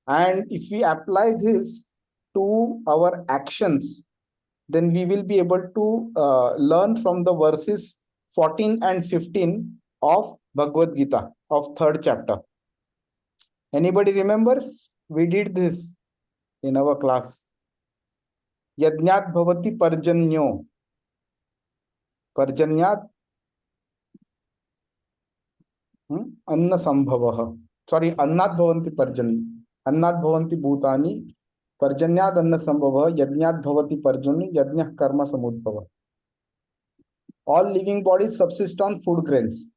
Speaker 1: And if we apply this to our actions, then we will be able to learn from the verses 14 and 15 of Bhagavad Gita of 3rd chapter. Anybody remembers? We did this in our class. Yajnat bhavati parjanyo. Parjanyat anna sambhavah. Sorry, annat bhavanti parjanya. Annat bhavanti bhutani. Parjanyat anna sambhavah. Yajnat bhavati parjanyo. Yajnah karma samudbhava. All living bodies subsist on food grains.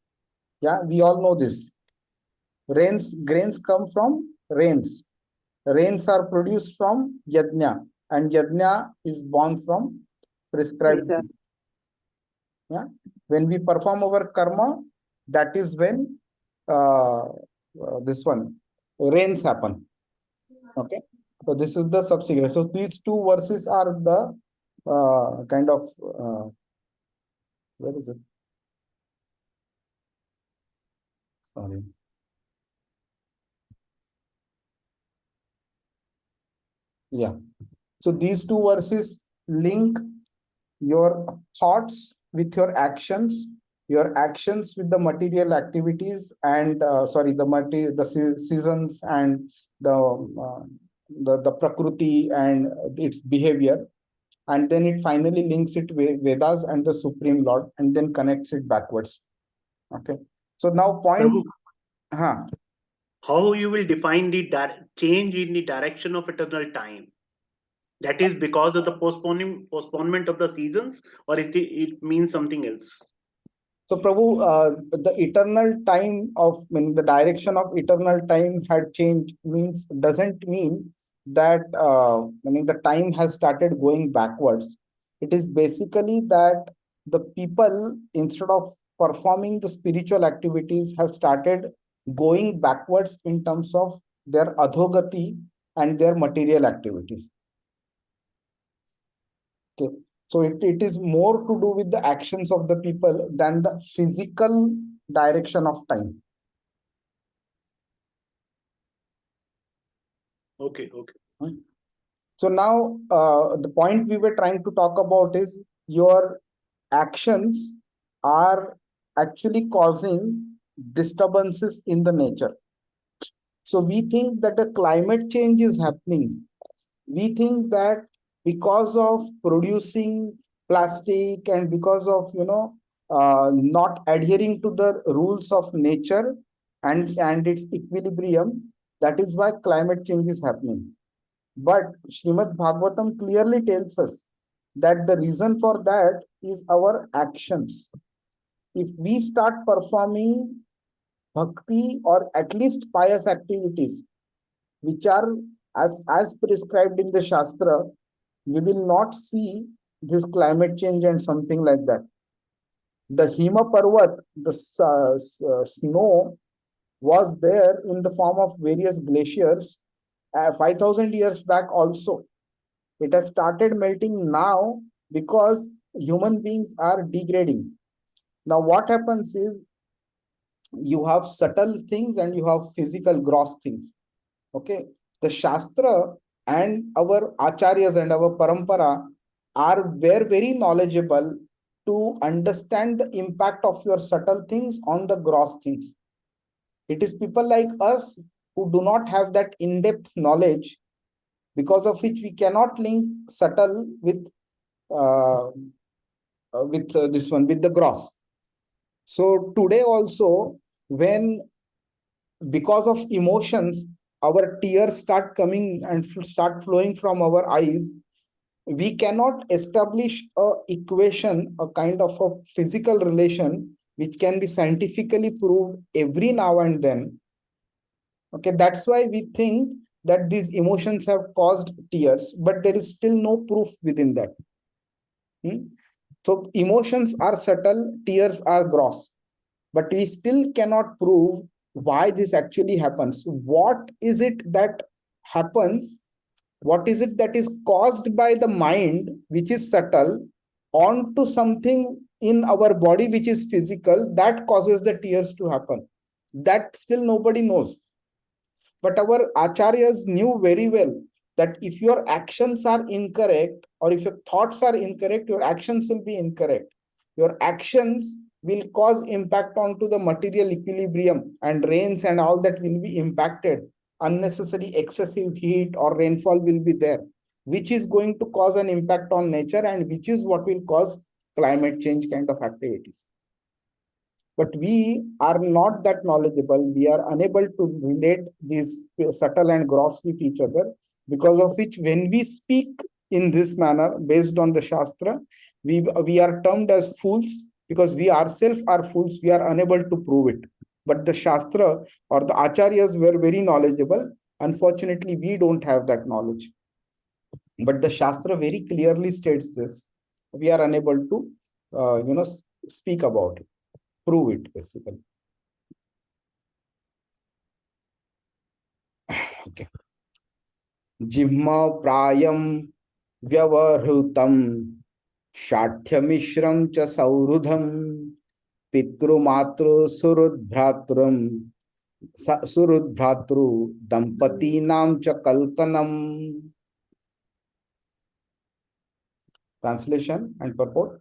Speaker 1: Yeah, we all know this. Grains come from rains. Rains are produced from yajna, and yajna is born from prescribed food. Yeah, when we perform our karma, that is when this one rains happen. Okay, so this is the subsidiary. So these two verses are the kind of where is it? Sorry. Yeah. So these two verses link your thoughts with your actions with the material activities, and the seasons and the prakriti and its behavior, and then it finally links it with Vedas and the Supreme Lord, and then connects it backwards. Okay. So now point.
Speaker 3: Prabhu, how you will define the change in the direction of eternal time? That is because of the postponement of the seasons, or it means something else?
Speaker 1: So Prabhu, the eternal time the direction of eternal time had changed doesn't mean that the time has started going backwards. It is basically that the people, instead of performing the spiritual activities, have started going backwards in terms of their adhogati and their material activities. Okay. So it is more to do with the actions of the people than the physical direction of time.
Speaker 3: Okay.
Speaker 1: So now the point we were trying to talk about is your actions are actually causing disturbances in the nature. So we think that the climate change is happening. We think that because of producing plastic and because of not adhering to the rules of nature and its equilibrium, that is why climate change is happening. But Srimad Bhagavatam clearly tells us that the reason for that is our actions. If we start performing bhakti or at least pious activities which are as prescribed in the Shastra, we will not see this climate change and something like that. The Hima Parvat, the snow, was there in the form of various glaciers 5,000 years back also. It has started melting now because human beings are degrading. Now what happens is you have subtle things and you have physical gross things. Okay, the Shastra and our acharyas and our parampara were very knowledgeable to understand the impact of your subtle things on the gross things. It is people like us who do not have that in-depth knowledge because of which we cannot link subtle with this one, with the gross. So today also, when because of emotions, our tears start coming and start flowing from our eyes, we cannot establish a equation, a kind of a physical relation which can be scientifically proved every now and then. Okay, that's why we think that these emotions have caused tears, but there is still no proof within that. So emotions are subtle, tears are gross, but we still cannot prove why this actually happens. What is it that happens? What is it that is caused by the mind, which is subtle, onto something in our body, which is physical, that causes the tears to happen? That still nobody knows. But our acharyas knew very well that if your actions are incorrect, or if your thoughts are incorrect, your actions will be incorrect. Your actions will cause impact onto the material equilibrium, and rains and all that will be impacted. Unnecessary excessive heat or rainfall will be there, which is going to cause an impact on nature, and which is what will cause climate change kind of activities. But we are not that knowledgeable. We are unable to relate these subtle and gross with each other, because of which when we speak in this manner based on the Shastra, we are termed as fools, because we ourselves are fools. We are unable to prove it. But the Shastra or the Acharyas were very knowledgeable. Unfortunately, we don't have that knowledge. But the Shastra very clearly states this. We are unable to, speak about it, prove it basically. Okay. Jimma prayam vyavahrutam shathyamishram cha saurudham pitrumatru surudbhratrum surudbhratru dampatinam cha kalkanam. Translation and purport.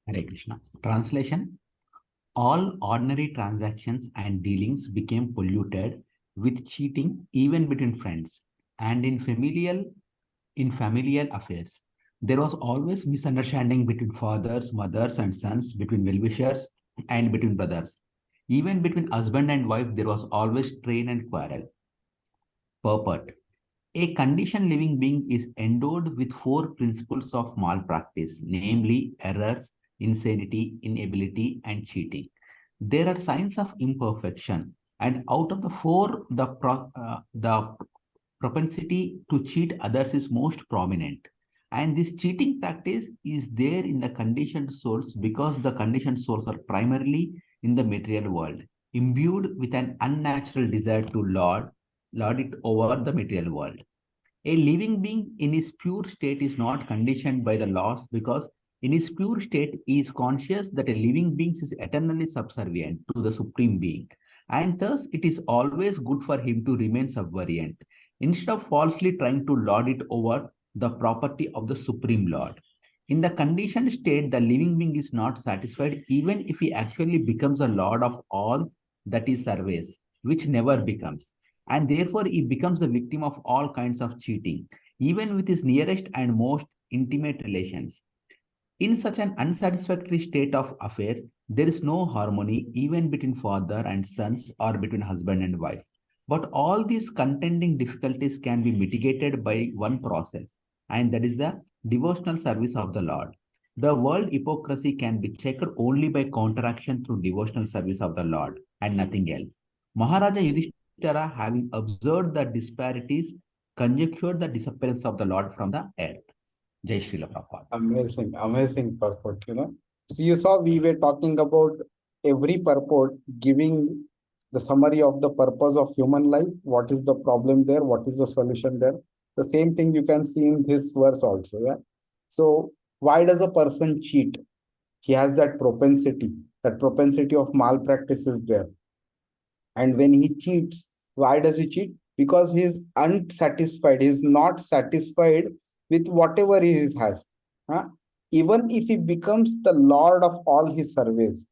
Speaker 2: Hare Krishna. Translation: all ordinary transactions and dealings became polluted with cheating, even between friends, and in familial affairs. There was always misunderstanding between fathers, mothers, and sons, between well-wishers and between brothers. Even between husband and wife, there was always strain and quarrel. Purport: a conditioned living being is endowed with 4 principles of malpractice, namely errors, insanity, inability, and cheating. There are signs of imperfection, and out of the 4, the propensity to cheat others is most prominent. And this cheating practice is there in the conditioned souls because the conditioned souls are primarily in the material world, imbued with an unnatural desire to lord it over the material world. A living being in his pure state is not conditioned by the laws, because in his pure state he is conscious that a living being is eternally subservient to the Supreme Being, and thus it is always good for him to remain subservient, instead of falsely trying to lord it over the property of the Supreme Lord. In the conditioned state, the living being is not satisfied even if he actually becomes a lord of all that he surveys, which never becomes. And therefore, he becomes the victim of all kinds of cheating, even with his nearest and most intimate relations. In such an unsatisfactory state of affairs, there is no harmony even between father and sons or between husband and wife. But all these contending difficulties can be mitigated by one process, and that is the devotional service of the Lord. The world hypocrisy can be checked only by counteraction through devotional service of the Lord and nothing else. Maharaja Yudhishthira, having observed the disparities, conjectured the disappearance of the Lord from the earth. Jai Srila Prabhupada.
Speaker 1: Amazing, amazing purport, So you saw we were talking about every purport, giving the summary of the purpose of human life. What is the problem there? What is the solution there? The same thing you can see in this verse also. Yeah. So why does a person cheat? He has that propensity. That propensity of malpractice is there. And when he cheats, why does he cheat? Because he is unsatisfied. He is not satisfied with whatever he has. Even if he becomes the lord of all his surveys,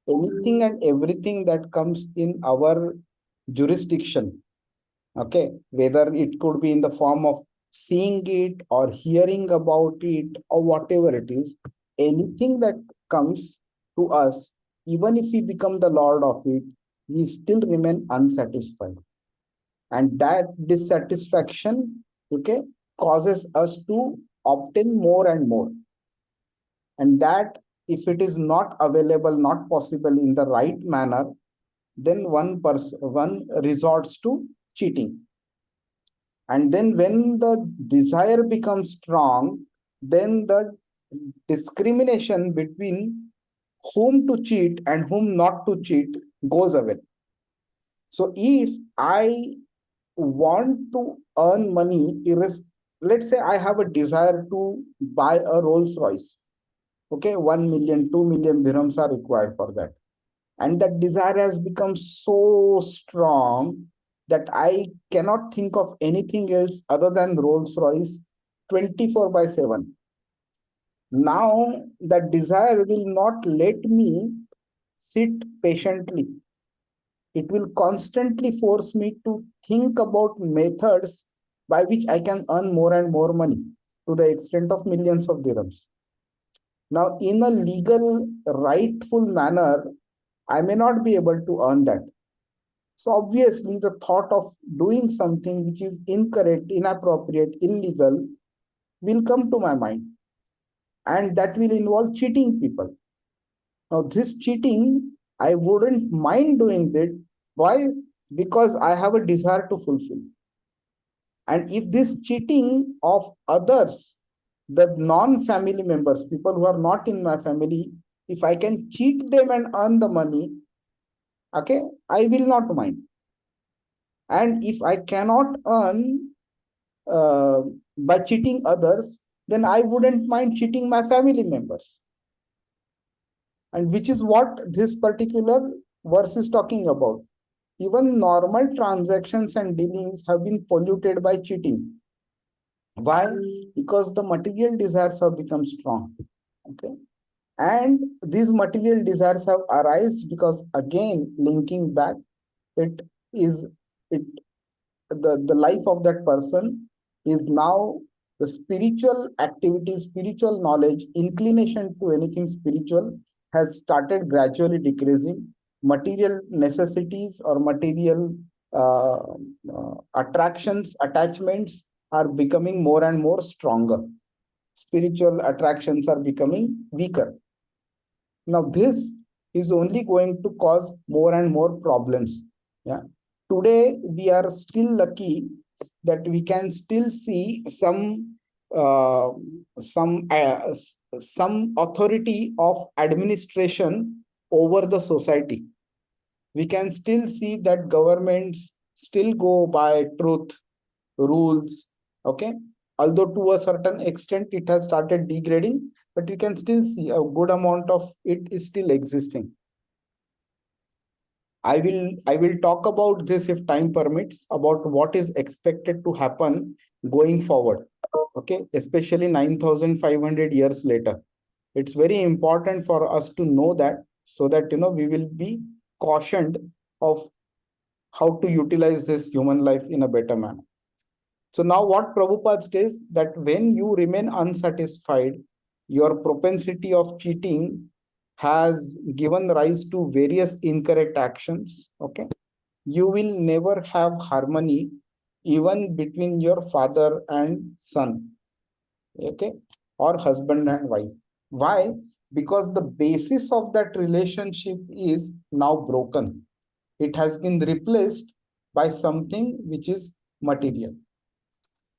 Speaker 1: anything and everything that comes in our jurisdiction, Okay, whether it could be in the form of seeing it or hearing about it or whatever it is, anything that comes to us, even if we become the lord of it, we still remain unsatisfied. And that dissatisfaction, okay, causes us to obtain more and more. And that, if it is not available, not possible in the right manner, then one resorts to cheating. And then when the desire becomes strong, then the discrimination between whom to cheat and whom not to cheat goes away. So if I want to earn money, let's say I have a desire to buy a Rolls Royce. Okay, 1 million, 2 million dirhams are required for that. And that desire has become so strong that I cannot think of anything else other than Rolls Royce 24/7. Now, that desire will not let me sit patiently. It will constantly force me to think about methods by which I can earn more and more money to the extent of millions of dirhams. Now, in a legal, rightful manner, I may not be able to earn that. So obviously, the thought of doing something which is incorrect, inappropriate, illegal will come to my mind. And that will involve cheating people. Now, this cheating, I wouldn't mind doing it. Why? Because I have a desire to fulfill. And if this cheating of others, the non-family members, people who are not in my family, if I can cheat them and earn the money, okay, I will not mind. And if I cannot earn by cheating others, then I wouldn't mind cheating my family members. And which is what this particular verse is talking about. Even normal transactions and dealings have been polluted by cheating. Why? Because the material desires have become strong. Okay. And these material desires have arisen because, again, linking back, the life of that person is now the spiritual activity, spiritual knowledge, inclination to anything spiritual has started gradually decreasing. Material necessities or material attractions, attachments are becoming more and more stronger. Spiritual attractions are becoming weaker. Now, this is only going to cause more and more problems. Yeah. Today, we are still lucky that we can still see some authority of administration over the society. We can still see that governments still go by truth, rules, okay? Although to a certain extent it has started degrading, but you can still see a good amount of it is still existing. I will talk about this if time permits, about what is expected to happen going forward, okay? Especially 9,500 years later. It's very important for us to know that, so that we will be cautioned of how to utilize this human life in a better manner. So now what Prabhupada says, that when you remain unsatisfied, your propensity of cheating has given rise to various incorrect actions. Okay. You will never have harmony even between your father and son. Okay. Or husband and wife. Why? Because the basis of that relationship is now broken. It has been replaced by something which is material.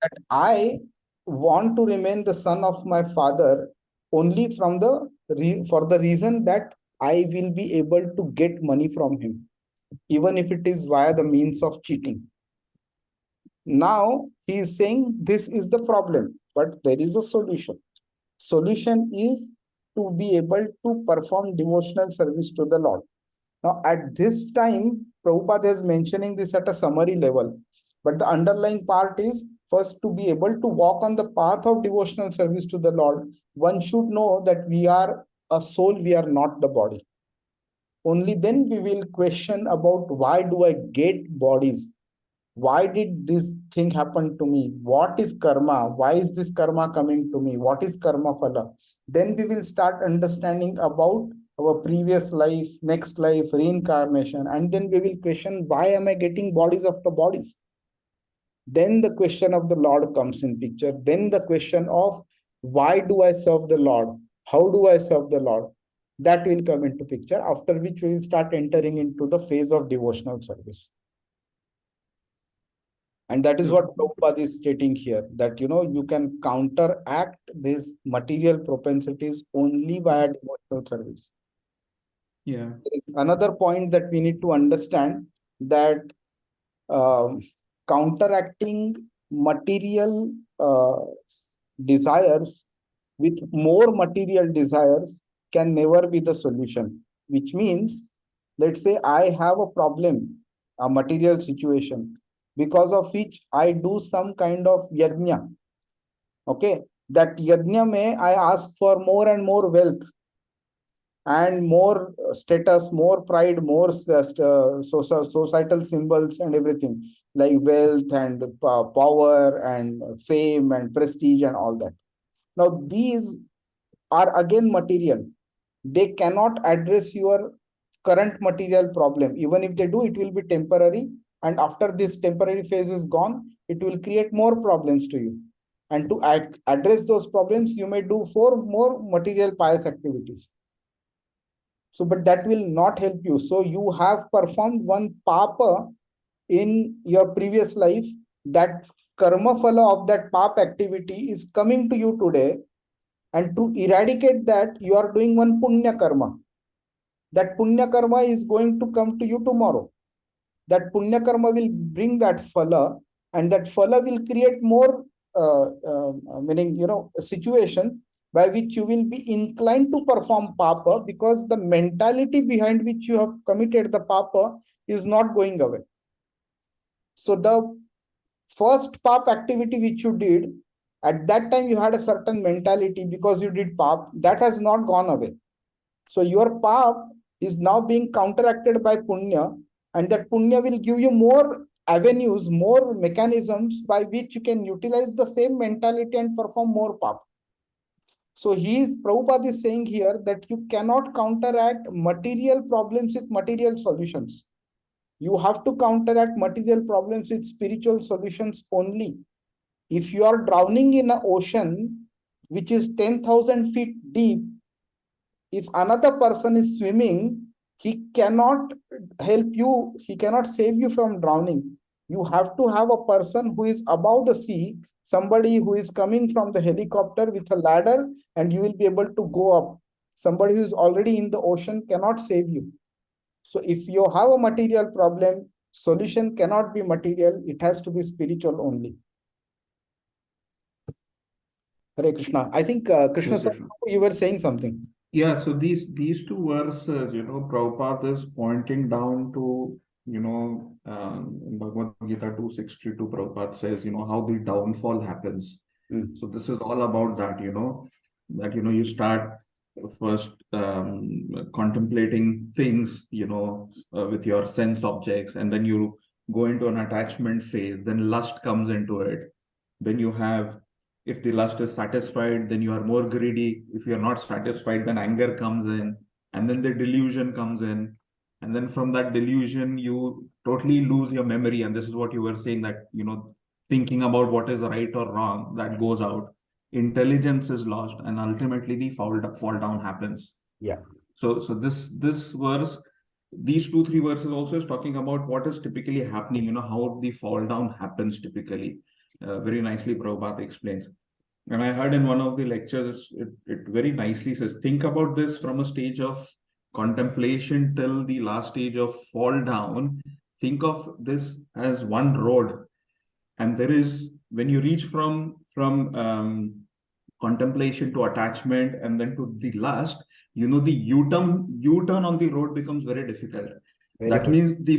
Speaker 1: That I want to remain the son of my father only for the reason that I will be able to get money from him, even if it is via the means of cheating. Now he is saying this is the problem, but there is a solution. Solution is to be able to perform devotional service to the Lord. Now, at this time, Prabhupada is mentioning this at a summary level, but the underlying part is first to be able to walk on the path of devotional service to the Lord. One should know that we are a soul, we are not the body. Only then we will question about why do I get bodies? Why did this thing happen to me? What is karma? Why is this karma coming to me? What is karma phala? Then we will start understanding about our previous life, next life, reincarnation, and then we will question, why am I getting bodies after bodies? Then the question of the Lord comes in picture. Then the question of, why do I serve the Lord? How do I serve the Lord? That will come into picture, after which we will start entering into the phase of devotional service. And that is what Prabhupada is stating here, that you can counteract these material propensities only via devotional service.
Speaker 4: Yeah.
Speaker 1: There is another point that we need to understand, that counteracting material desires with more material desires can never be the solution. Which means, let's say I have a problem, a material situation, because of which I do some kind of yajna. Okay, that yajna may I ask for more and more wealth and more status, more pride, more societal symbols and everything, like wealth and power and fame and prestige and all that. Now, these are again material. They cannot address your current material problem. Even if they do, it will be temporary. And after this temporary phase is gone, it will create more problems to you. And to address those problems, you may do 4 more material pious activities. So, but that will not help you. So you have performed one papa in your previous life. That karma phala of that pap activity is coming to you today. And to eradicate that, you are doing one punya karma. That punya karma is going to come to you tomorrow. That punya karma will bring that phala, and that phala will create more meaning, a situation by which you will be inclined to perform papa, because the mentality behind which you have committed the papa is not going away. So the first pap activity which you did, at that time you had a certain mentality because you did pap, that has not gone away. So your pap is now being counteracted by punya, and that punya will give you more avenues, more mechanisms by which you can utilize the same mentality and perform more pap. So Prabhupada is saying here that you cannot counteract material problems with material solutions. You have to counteract material problems with spiritual solutions only. If you are drowning in an ocean which is 10,000 feet deep, if another person is swimming, he cannot help you, he cannot save you from drowning. You have to have a person who is above the sea, somebody who is coming from the helicopter with a ladder, and you will be able to go up. Somebody who is already in the ocean cannot save you. So if you have a material problem, solution cannot be material, it has to be spiritual only. Hare Krishna. I think Krishna, sir, you were saying something.
Speaker 4: Yeah, so these two verses, Prabhupada is pointing down to, in Bhagavad Gita 262, Prabhupada says, how the downfall happens. So this is all about that, that, you start first contemplating things, with your sense objects, and then you go into an attachment phase, then lust comes into it. Then you have, if the lust is satisfied, then you are more greedy. If you are not satisfied, then anger comes in, and then the delusion comes in. And then from that delusion, you totally lose your memory. And this is what you were saying, that, thinking about what is right or wrong, that goes out. Intelligence is lost, and ultimately the fall down happens.
Speaker 1: Yeah.
Speaker 4: So this verse, these 2-3 verses also is talking about what is typically happening, how the fall down happens typically. Very nicely Prabhupada explains. And I heard in one of the lectures, it very nicely says, think about this from a stage of contemplation till the last stage of fall down. Think of this as one road. And there is, when you reach from contemplation to attachment and then to the lust, the U-turn on the road becomes very difficult. That means the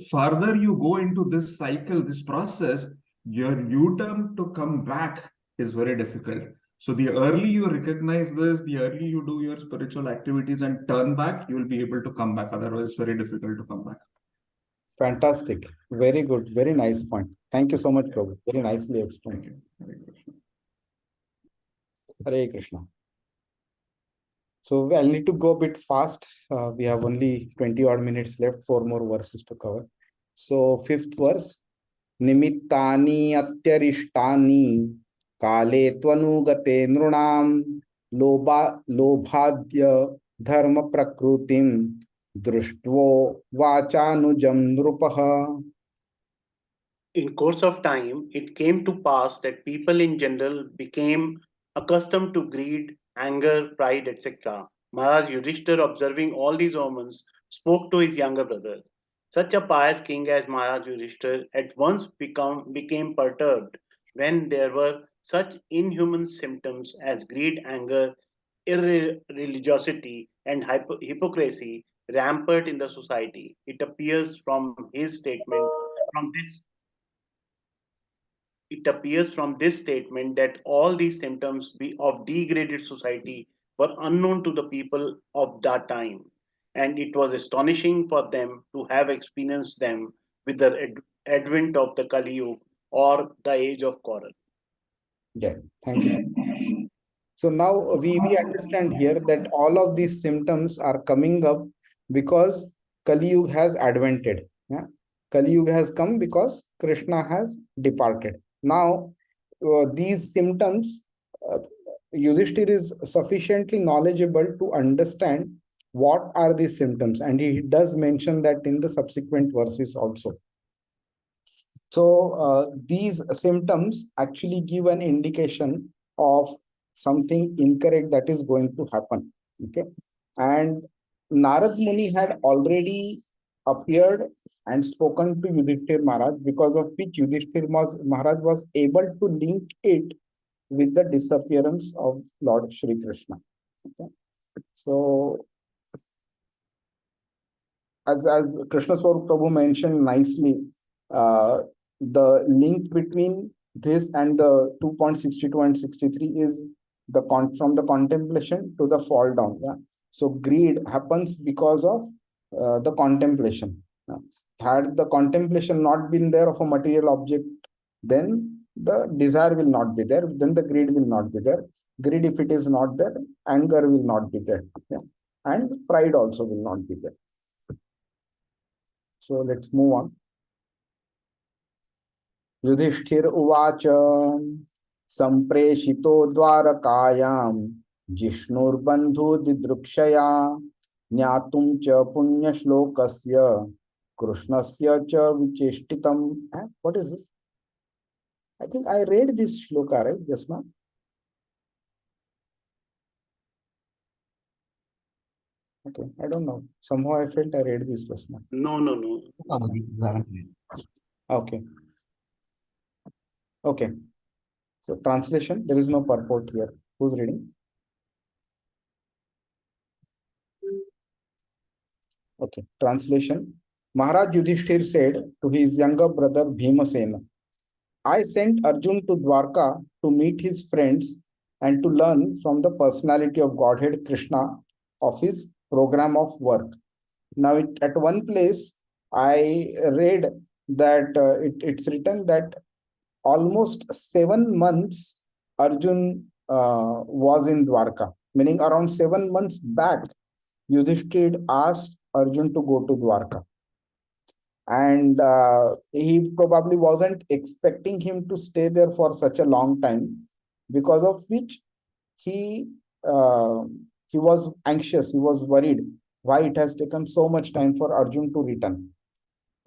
Speaker 4: farther you go into this cycle, this process, your U-turn to come back is very difficult. So the early you recognize this, the early you do your spiritual activities and turn back, you will be able to come back. Otherwise, it's very difficult to come back.
Speaker 1: Fantastic. Very good. Very nice point. Thank you so much, Prabhu. Very nicely explained.
Speaker 4: Hare Krishna.
Speaker 1: Hare Krishna. So I'll need to go a bit fast. We have only 20 odd minutes left, 4 more verses to cover. So fifth verse, Nimittani atyarishthani kale tvanugate nrunam lobhadya dharma prakrutim društvo vachanujam nrupaha.
Speaker 3: In course of time, it came to pass that people in general became accustomed to greed, anger, pride, etc. Maharaj Yudhishthir, observing all these omens, spoke to his younger brother. Such a pious king as Maharaj Yudhishthir at once became perturbed when there were such inhuman symptoms as greed, anger, irreligiosity, and hypocrisy rampant in the society. It appears from his statement, from this it appears from this statement that all these symptoms of degraded society were unknown to the people of that time, and it was astonishing for them to have experienced them with the advent of the Kali Yuga or the age of coral.
Speaker 1: Yeah, thank you. So now we understand here that all of these symptoms are coming up because Kali Yuga has advented. Yeah? Kali Yuga has come because Krishna has departed. Now, these symptoms, uh, Yudhishthir is sufficiently knowledgeable to understand what are these symptoms, and he does mention that in the subsequent verses also. So these symptoms actually give an indication of something incorrect that is going to happen. Okay, and Narad Muni had already appeared and spoken to Yudhishthir Maharaj, because of which Yudhishthir Maharaj was able to link it with the disappearance of Lord Shri Krishna. Okay, so as Krishna Swarup Prabhu mentioned nicely, the link between this and the 2.62 and 63 is from the contemplation to the fall down. Yeah. So greed happens because of the contemplation. Yeah. Had the contemplation not been there of a material object, then the desire will not be there, then the greed will not be there. Greed, if it is not there, anger will not be there. Yeah. And pride also will not be there. So let's move on. Yudhishthir uvacha sampreshito dwarakayam jishnur didrukshaya nyatum cha punya shlokasya krishnasya cha vicheshtitam. What is this? I think I read this shloka, right, just now. Okay, I don't know. Somehow I felt I read this just now.
Speaker 3: No.
Speaker 1: Okay. Okay. So translation, there is no purport here. Who's reading? Okay. Translation. Maharaj Yudhishthir said to his younger brother Bhimasena, I sent Arjun to Dwarka to meet his friends and to learn from the personality of Godhead Krishna of his program of work. Now, at one place, I read that it's written that almost 7 months Arjun was in Dwarka, meaning around 7 months back, Yudhishthir asked Arjun to go to Dwarka. And he probably wasn't expecting him to stay there for such a long time, because of which he was anxious, he was worried why it has taken so much time for Arjun to return.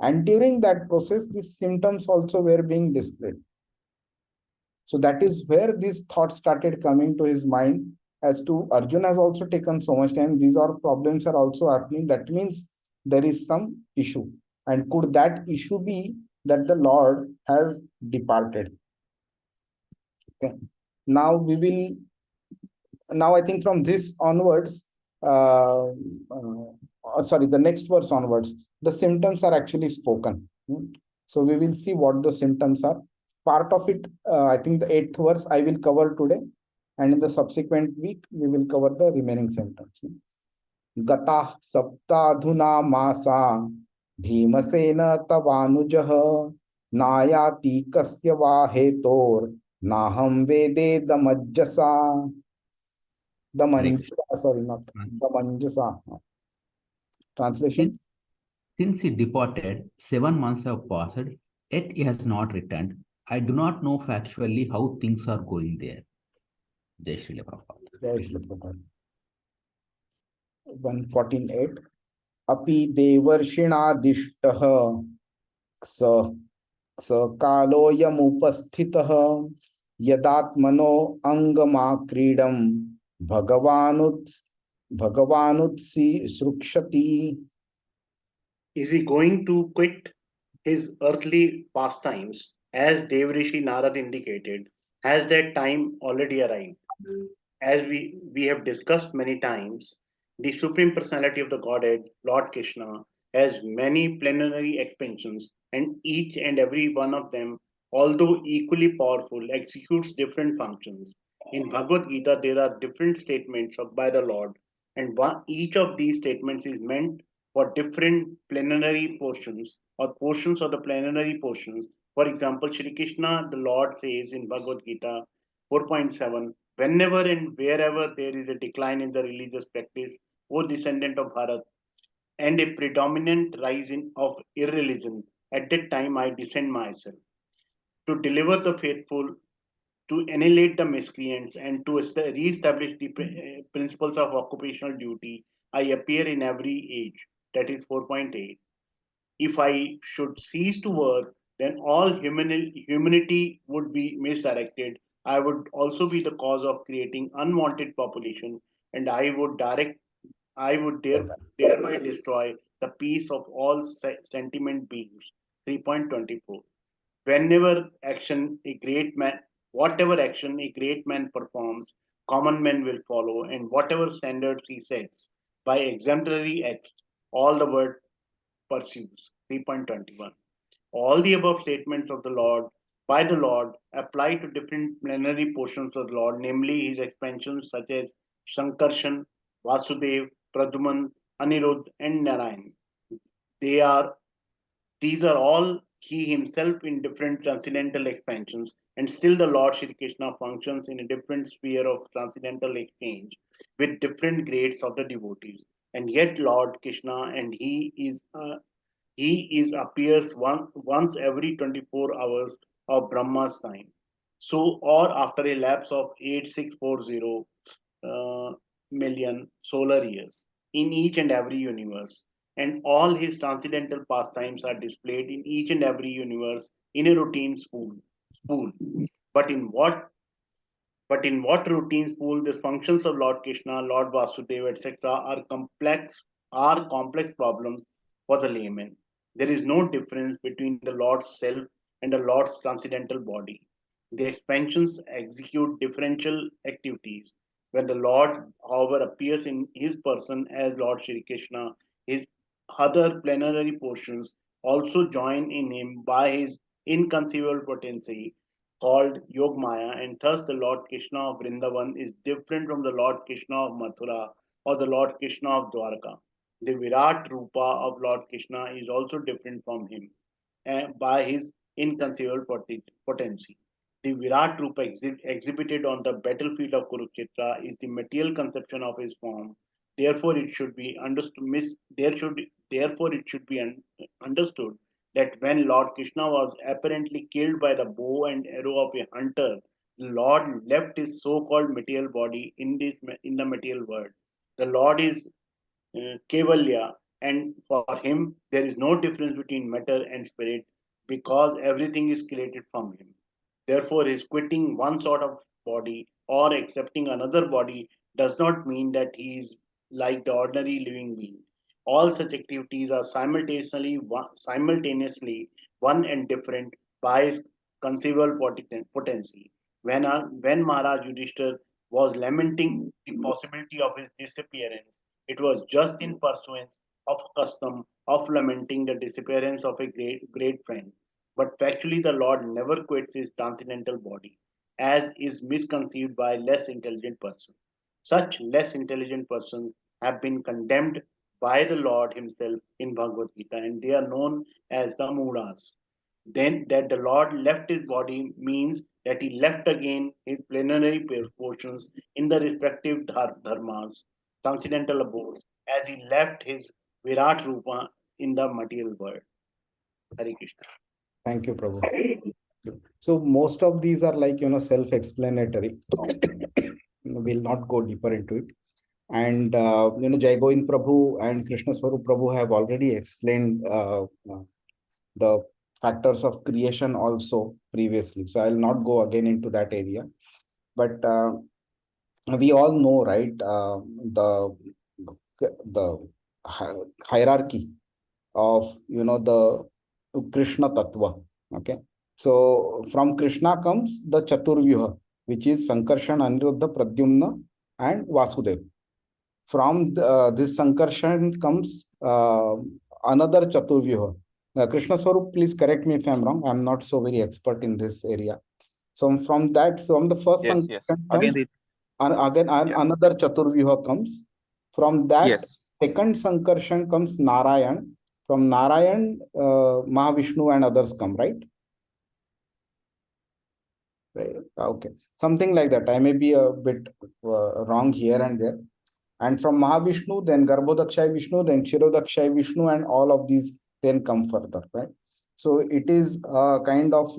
Speaker 1: And during that process, these symptoms also were being displayed. So that is where this thought started coming to his mind as to Arjun has also taken so much time. These are problems are also happening. That means there is some issue. And could that issue be that the Lord has departed? Okay. Now I think from this onwards, sorry, the next verse onwards, the symptoms are actually spoken. So we will see what the symptoms are. Part of it, I think the 8th verse I will cover today, and in the subsequent week we will cover the remaining symptoms. Gata saptadhuna masa Bhimsen तवानुजः नायाति कस्य वा हेतोर नाहं वेदे दमज्जसा दमंजसा sorry not damanjasa translation.
Speaker 2: Since he departed, 7 months have passed, yet he has not returned. I do not know factually how things are going there. Jai Shri Prabhupada.
Speaker 1: Jai Shri Prabhupada. 148 अपि देवर्षिणादिष्टः स स कालोऽयमुपस्थितः यदात्मनो अङ्गमाक्रीडं भगवानुत्सृक्षति.
Speaker 3: Is he going to quit his earthly pastimes, as Devrishi Narad indicated? Has that time already arrived? As we have discussed many times, the Supreme Personality of the Godhead, Lord Krishna, has many plenary expansions, and each and every one of them, although equally powerful, executes different functions. In Bhagavad Gita, there are different statements by the Lord, and each of these statements is meant for different plenary portions or portions of the plenary portions. For example, Shri Krishna, the Lord says in Bhagavad Gita 4.7, whenever and wherever there is a decline in the religious practice, O descendant of Bharat, and a predominant rise of irreligion, at that time I descend myself to deliver the faithful, to annihilate the miscreants, and to re-establish the principles of occupational duty. I appear in every age. That is 4.8. If I should cease to work, then all humanity would be misdirected. I would also be the cause of creating unwanted population, and I would thereby destroy the peace of all sentient beings. 3.24. Whenever action a great man, whatever action a great man performs, common men will follow, and whatever standards he sets by exemplary acts, all the world pursues. 3.21. All the above statements of the Lord by the Lord apply to different plenary portions of the Lord, namely his expansions such as Shankarshan, Vasudev, Pradyuman, Anirudh, and Narayan. They are These are all he himself in different transcendental expansions, and still the Lord Shri Krishna functions in a different sphere of transcendental exchange with different grades of the devotees. And yet Lord Krishna and he is appears once every 24 hours of Brahma's time. So, or after a lapse of 8640 million solar years in each and every universe. And all his transcendental pastimes are displayed in each and every universe in a routine spool. But in what routine spool the functions of Lord Krishna, Lord Vasudeva, etc. are complex problems for the layman. There is no difference between the Lord's self and the Lord's transcendental body. The expansions execute differential activities. When the Lord, however, appears in his person as Lord Shri Krishna, his other plenary portions also join in him by his inconceivable potency called Yogmaya, and thus the Lord Krishna of Vrindavan is different from the Lord Krishna of Mathura or the Lord Krishna of Dwarka. The Virat Rupa of Lord Krishna is also different from him by his inconceivable potency. The Virat Rupa exhibited on the battlefield of Kurukshetra is the material conception of his form. Therefore, it should be understood. Therefore, it should be understood that when Lord Krishna was apparently killed by the bow and arrow of a hunter, the Lord left his so-called material body in the material world. The Lord is Kevalya, and for him there is no difference between matter and spirit because everything is created from him. Therefore, his quitting one sort of body or accepting another body does not mean that he is like the ordinary living being. All such activities are simultaneously one and different by his conceivable potency. When Maharaj Yudhishthir was lamenting the possibility of his disappearance, it was just in pursuance of custom of lamenting the disappearance of a great friend. But factually, the Lord never quits his transcendental body, as is misconceived by less intelligent persons. Such less intelligent persons have been condemned by the Lord himself in Bhagavad Gita, and they are known as the Mudas. Then that the Lord left his body means that he left again his plenary portions in the respective dharmas, transcendental abodes, as he left his Virat Rupa in the material world. Hare Krishna.
Speaker 1: Thank you, Prabhu. So most of these are like, self-explanatory. We'll not go deeper into it. And, Jai Govind Prabhu and Krishna Swarup Prabhu have already explained the factors of creation also previously. So I'll not go again into that area. But we all know, right, the hierarchy of, the Krishna Tattva. Okay. So from Krishna comes the Chaturvyuha, which is Sankarshan, Aniruddha, Pradyumna, and Vasudev. From this Sankarshan comes another Chaturvyuha. Krishna Swarup, please correct me if I'm wrong. I'm not so very expert in this area. So from the first
Speaker 6: Yes.
Speaker 1: Sankarshan
Speaker 6: Again,
Speaker 1: comes, another Chaturvyuha comes. From that
Speaker 6: yes.
Speaker 1: second Sankarshan comes Narayan. From Narayan, Mahavishnu and others come, right? Right. Okay. Something like that. I may be a bit wrong here and there. And from Mahavishnu, then Garbhodakshay Vishnu, then Kshirodakshay Vishnu, and all of these then come further, right? So it is kind of,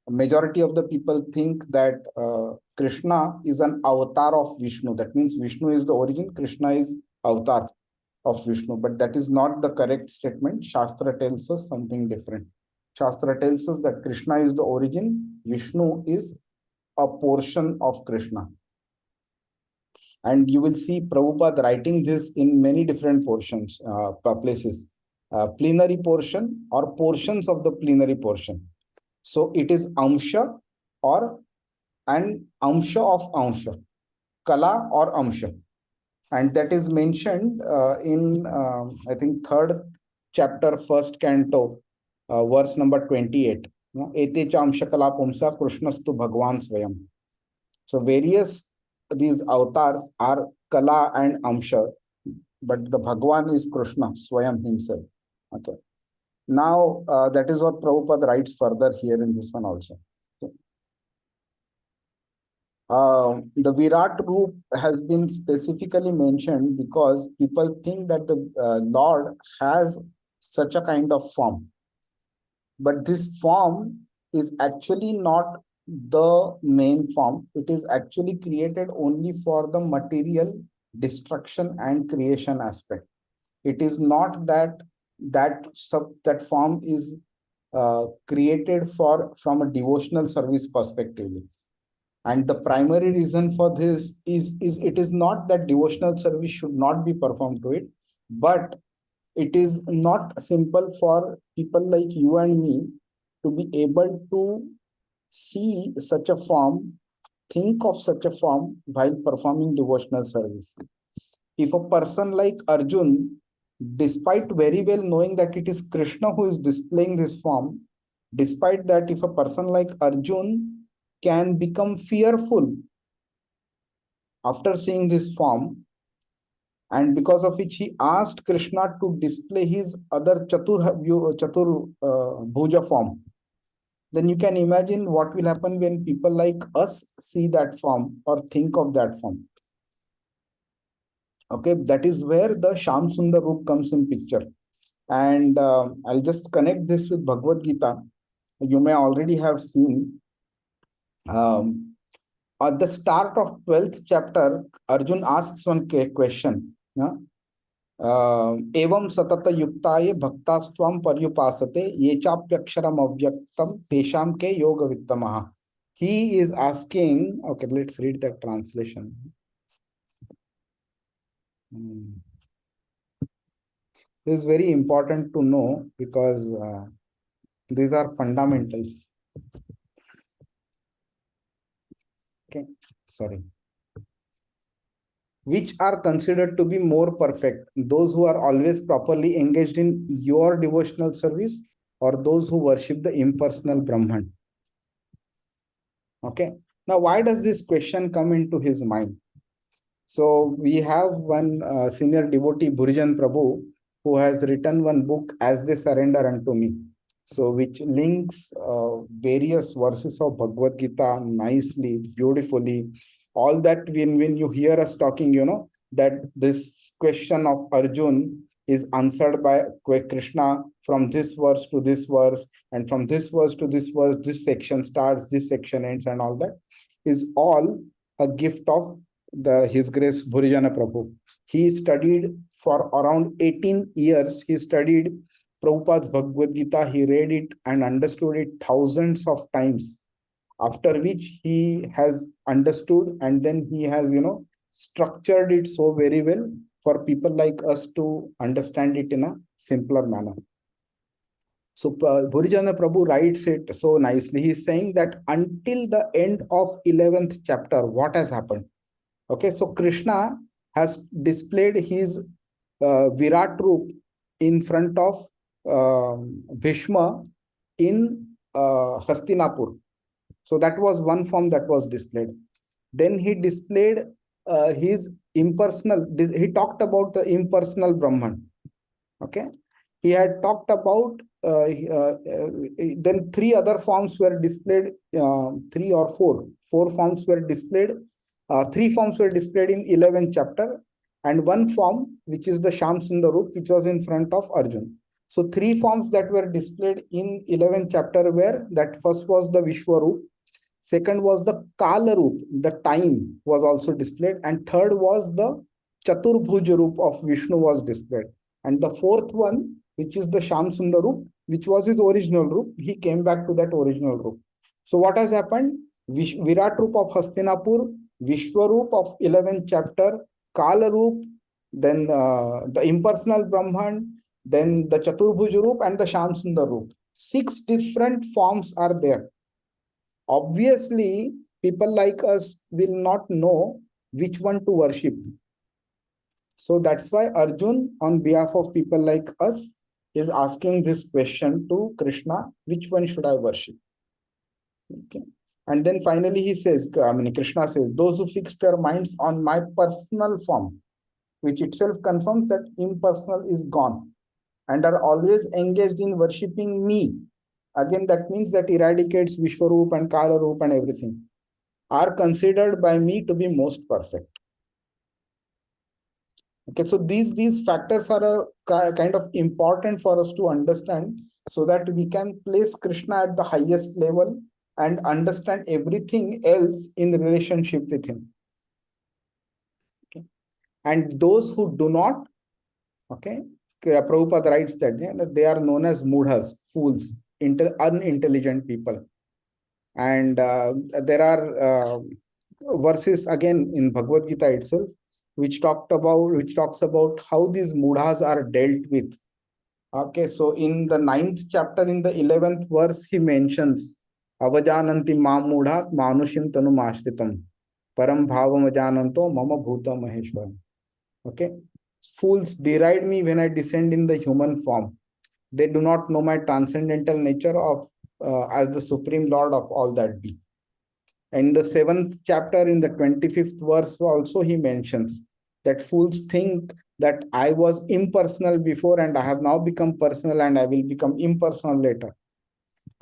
Speaker 1: majority of the people think that Krishna is an avatar of Vishnu. That means Vishnu is the origin, Krishna is avatar of Vishnu. But that is not the correct statement. Shastra tells us something different. Shastra tells us that Krishna is the origin, Vishnu is a portion of Krishna. And you will see Prabhupada writing this in many different portions, places. Plenary portion or portions of the plenary portion. So it is Amsha or an Amsha of Amsha, Kala or Amsha. And that is mentioned in, I think, 3rd chapter, 1st canto, verse number 28. Ete cha Amsha Kala Pumsa Krishnastu Bhagwan Swayam. So various these avatars are Kala and Amsha, but the Bhagwan is Krishna, Swayam himself. Okay. Now, that is what Prabhupada writes further here in this one also. Okay. The Virat Roop has been specifically mentioned because people think that the Lord has such a kind of form. But this form is actually not the main form. It is actually created only for the material destruction and creation aspect. It is not that that form is created from a devotional service perspective. And the primary reason for this is it is not that devotional service should not be performed to it, but it is not simple for people like you and me to be able to see such a form, think of such a form while performing devotional service. If a person like Arjun, despite very well knowing that it is Krishna who is displaying this form, despite that, if a person like Arjun can become fearful after seeing this form, and because of which he asked Krishna to display his other Chatur Bhuja form, then you can imagine what will happen when people like us see that form or think of that form. Okay, that is where the Sham Sundar Roop comes in picture. And I'll just connect this with Bhagavad Gita. You may already have seen at the start of 12th chapter, Arjun asks one question. Evam satata yuktaye bhaktastvam paryupasate ye chapyaksharam avyaktam tesham ke yoga vittamaha. He is asking, okay, let's read that translation. This is very important to know because these are fundamentals. Okay, sorry. Which are considered to be more perfect, those who are always properly engaged in your devotional service or those who worship the impersonal Brahman? Okay. Now, why does this question come into his mind? So we have one senior devotee, Bhurijan Prabhu, who has written one book, As They Surrender Unto Me. So which links various verses of Bhagavad Gita nicely, beautifully. All that when you hear us talking, that this question of Arjun is answered by Krishna from this verse to this verse, and from this verse to this verse, this section starts, this section ends, and all that is all a gift of His Grace Bhurijana Prabhu. He studied for around 18 years. He studied Prabhupada's Bhagavad Gita. He read it and understood it thousands of times. After which he has understood, and then he has, structured it so very well for people like us to understand it in a simpler manner. So Bhurijana Prabhu writes it so nicely. He's saying that until the end of 11th chapter, what has happened? Okay, so Krishna has displayed his Virat Roop in front of Bhishma in Hastinapur. So that was one form that was displayed. Then he displayed his impersonal, he talked about the impersonal Brahman. Okay, he had talked about then three other forms were displayed, three or four forms were displayed. Three forms were displayed in 11th chapter, and one form, which is the Sham Sundar Roop, which was in front of Arjun. So three forms that were displayed in 11th chapter were that first was the Vishwaroop, second was the Kala Roop, the time was also displayed, and third was the Chaturbhuj Roop of Vishnu was displayed. And the fourth one, which is the Sham Sundar Roop, which was his original Roop, he came back to that original Roop. So what has happened? Virat Roop of Hastinapur, Vishwaroop of 11th chapter, Kala Roop, then the impersonal Brahman, then the Chaturbhuj Roop and the Sham Sundar Roop. 6 different forms are there. Obviously, people like us will not know which one to worship. So that's why Arjun, on behalf of people like us, is asking this question to Krishna, which one should I worship? Okay. And then finally he says, Krishna says, those who fix their minds on my personal form, which itself confirms that impersonal is gone, and are always engaged in worshipping me. Again, that means that eradicates Vishwaroop and Kala Roop and everything, are considered by me to be most perfect. Okay, so these factors are a kind of important for us to understand, so that we can place Krishna at the highest level and understand everything else in the relationship with him. Okay. And those who do not, okay, Prabhupada writes that they are known as mudhas, fools, unintelligent people. And there are verses again in Bhagavad Gita itself, which talks about how these mudhas are dealt with. Okay, so in the 9th chapter, in the 11th verse, he mentions avajananti mam mudhat manushim tanu mashritam param bhavam ajananto mama bhuta maheshwar. Okay, fools deride me when I descend in the human form. They do not know my transcendental nature of as the supreme lord of all that be. In the 7th chapter, in the 25th verse, also he mentions that fools think that I was impersonal before and I have now become personal and I will become impersonal later.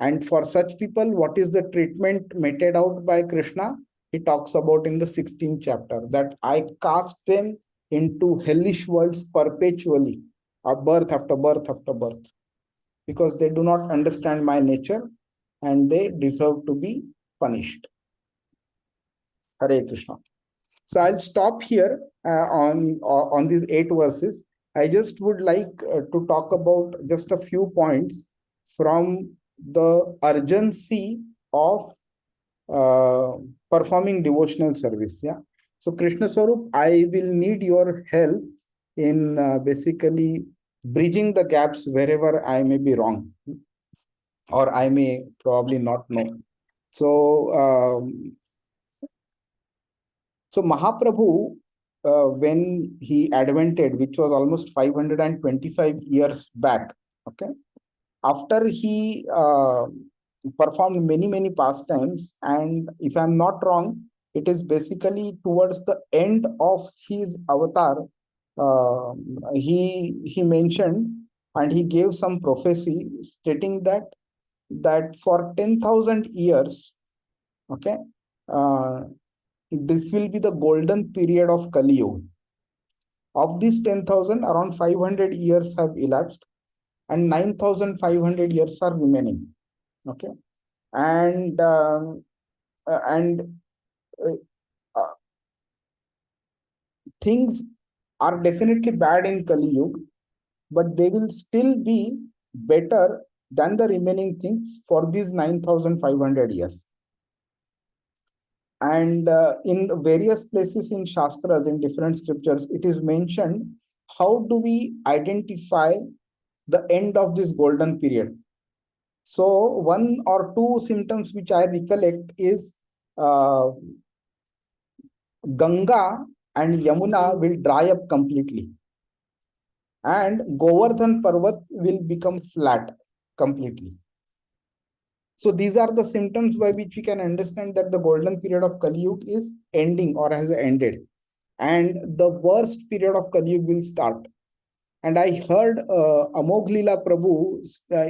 Speaker 1: And for such people, what is the treatment meted out by Krishna? He talks about in the 16th chapter that I cast them into hellish worlds perpetually, a birth after birth after birth, because they do not understand my nature and they deserve to be punished. Hare Krishna. So I'll stop here on these 8 verses. I just would like to talk about just a few points from the urgency of performing devotional service. Yeah. So Krishna Swarup, I will need your help in basically bridging the gaps wherever I may be wrong, or I may probably not know. So Mahaprabhu, when he advented, which was almost 525 years back, okay, after he performed many pastimes, and if I'm not wrong, It is basically towards the end of his avatar. He mentioned and he gave some prophecy stating that for 10,000 years, okay, this will be the golden period of Kali Yuga. Of these 10,000, around 500 years have elapsed, and 9,500 years are remaining. Okay, and uh, things are definitely bad in Kali Yuga, but they will still be better than the remaining things for these 9,500 years. And in various places in Shastras, in different scriptures, it is mentioned how do we identify the end of this golden period. So one or two symptoms which I recollect is Ganga and Yamuna will dry up completely, and Govardhan Parvat will become flat completely. So these are the symptoms by which we can understand that the golden period of Kali Yuga is ending or has ended, and the worst period of Kali Yuga will start. And I heard Amogh Leela Prabhu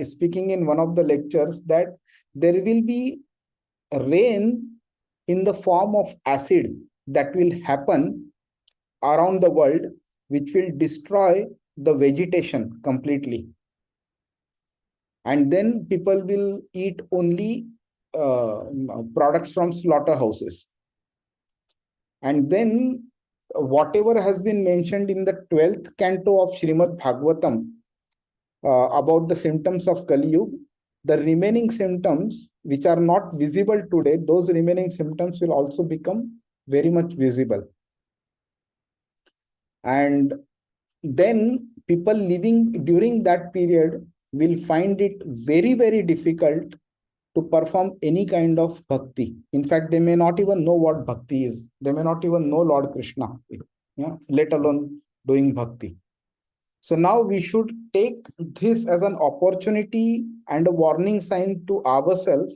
Speaker 1: speaking in one of the lectures that there will be rain in the form of acid that will happen around the world, which will destroy the vegetation completely. And then people will eat only products from slaughterhouses. And then whatever has been mentioned in the 12th canto of Srimad Bhagavatam about the symptoms of Kali Yuga, the remaining symptoms which are not visible today, those remaining symptoms will also become very much visible. And then people living during that period will find it very, very difficult to perform any kind of bhakti. In fact, they may not even know what bhakti is. They may not even know Lord Krishna, let alone doing bhakti. So now we should take this as an opportunity and a warning sign to ourselves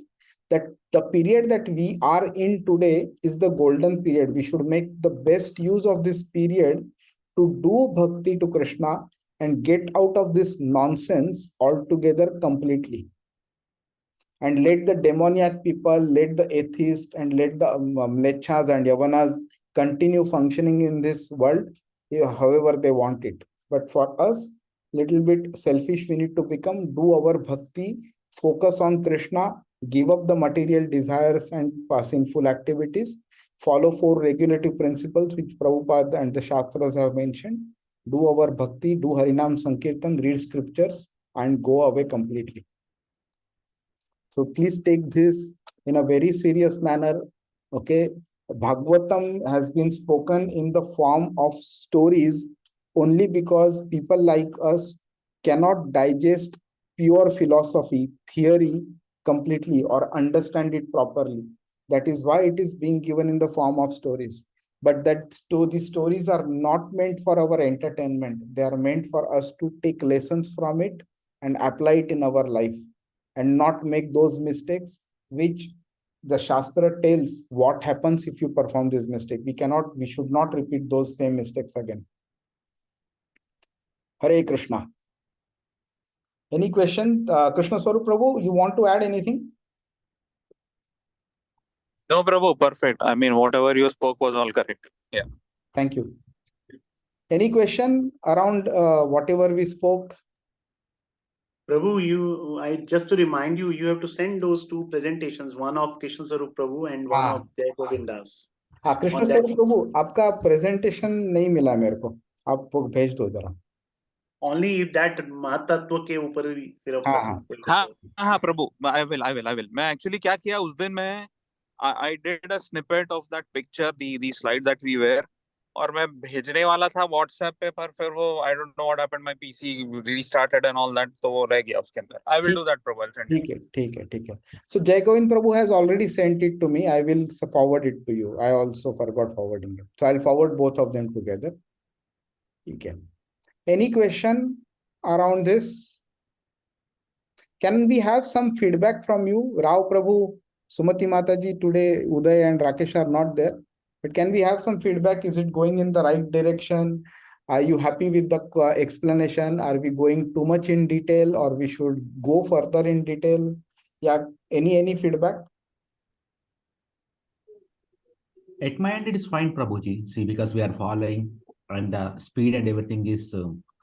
Speaker 1: that the period that we are in today is the golden period. We should make the best use of this period to do bhakti to Krishna and get out of this nonsense altogether completely. And let the demoniac people, let the atheists, and let the mlechas and yavanas continue functioning in this world however they want it. But for us, little bit selfish we need to become, do our bhakti, focus on Krishna, give up the material desires and sinful activities, follow 4 regulative principles which Prabhupada and the Shastras have mentioned, do our bhakti, do Harinam Sankirtan, read scriptures, and go away completely. So please take this in a very serious manner. Okay, Bhagavatam has been spoken in the form of stories only because people like us cannot digest pure philosophy, theory completely or understand it properly. That is why it is being given in the form of stories. But these stories are not meant for our entertainment. They are meant for us to take lessons from it and apply it in our life, and not make those mistakes which the Shastra tells what happens if you perform this mistake. We should not repeat those same mistakes again. Hare Krishna. Any question? Krishna Swarup Prabhu, you want to add anything?
Speaker 6: No, Prabhu, perfect. I mean, whatever you spoke was all correct. Yeah.
Speaker 1: Thank you. Any question around whatever we spoke?
Speaker 3: Prabhu, just to remind you, you have to send those 2 presentations, one of Krishna Sarup Prabhu and one of Jai Govindas.
Speaker 1: हाँ, कृष्ण स्वरूप प्रभु, आपका presentation नहीं मिला मेरे को, आप भेज दो जरा.
Speaker 3: Only if that महातत्व के ऊपर भी सिर्फ.
Speaker 6: हाँ प्रभु, I will. मैं actually क्या किया उस दिन मैं I did a snippet of that picture, the slide that we were, और मैं भेजने वाला था WhatsApp पे, पर फिर वो I don't know what happened, my PC restarted and all that, तो वो रह गया उसके अंदर. I will do that, Prabhu. I'll send it.
Speaker 1: ठीक है. So Jai Govind Prabhu has already sent it to me. I will forward it to you. I also forgot forwarding it. So I'll forward both of them together. Okay. Any question around this? Can we have some feedback from you? Rao Prabhu Sumati Mataji, today Uday and Rakesh are not there. But can we have some feedback? Is it going in the right direction? Are you happy with the explanation? Are we going too much in detail, or we should go further in detail? Yeah, any feedback?
Speaker 2: At my end, it is fine, Prabhuji. See, because we are following and the speed and everything is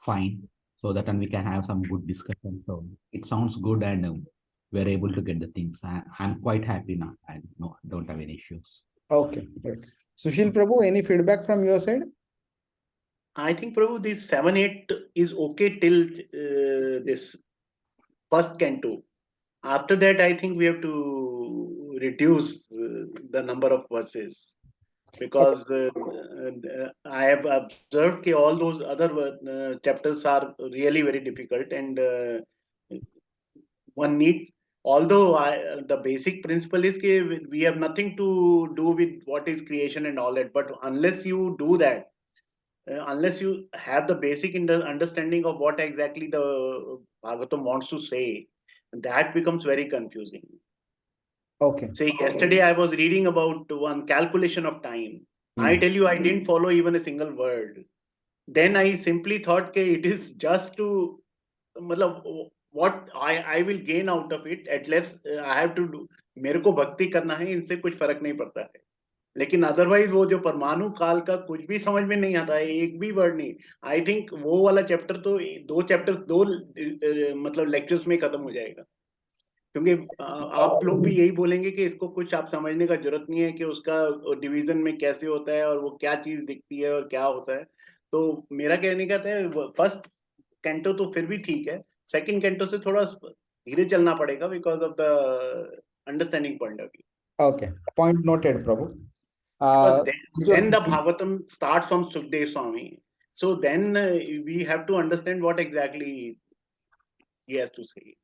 Speaker 2: fine, so that and we can have some good discussion. So it sounds good, and we are able to get the things. I'm quite happy now. I no, don't have any issues.
Speaker 1: Okay, great. Sushil Prabhu, any feedback from your side?
Speaker 3: I think, Prabhu, this 7-8 is okay till this first canto. After that, I think we have to reduce the number of verses, because I have observed that all those other chapters are really very difficult, and one needs. Although the basic principle is that we have nothing to do with what is creation and all that, but unless you do that, unless you have the basic understanding of what exactly the Bhagavatam wants to say, that becomes very confusing.
Speaker 1: Okay.
Speaker 3: Say, yesterday I was reading about one calculation of time. I tell you, I didn't follow even a single word. Then I simply thought that it is just to, what I will gain out of it. At least I have to do. मेरे को भक्ति करना है, इनसे कुछ फर्क नहीं पड़ता है. लेकिन अदरवाइज वो जो परमाणु काल का कुछ भी समझ में नहीं आता है, एक भी वर्ड नहीं. आई थिंक वो वाला चैप्टर तो दो लेक्चर्स में खत्म हो जाएगा, क्योंकि आप लोग भी यही बोलेंगे कि इसको कुछ आप समझने का जरूरत नहीं है कि उसका डिवीजन में कैसे होता है और वो क्या चीज दिखती है और क्या होता है. तो मेरा कहने का था, फर्स्ट कैंटो तो फिर भी ठीक है, सेकंड कैंटो से थोड़ा धीरे चलना पड़ेगा because of the understanding point of view.
Speaker 1: Okay, point noted, Prabhu.
Speaker 3: Then the Bhagavatam starts from Sukdev Swami. So then we have to understand what exactly he has to say.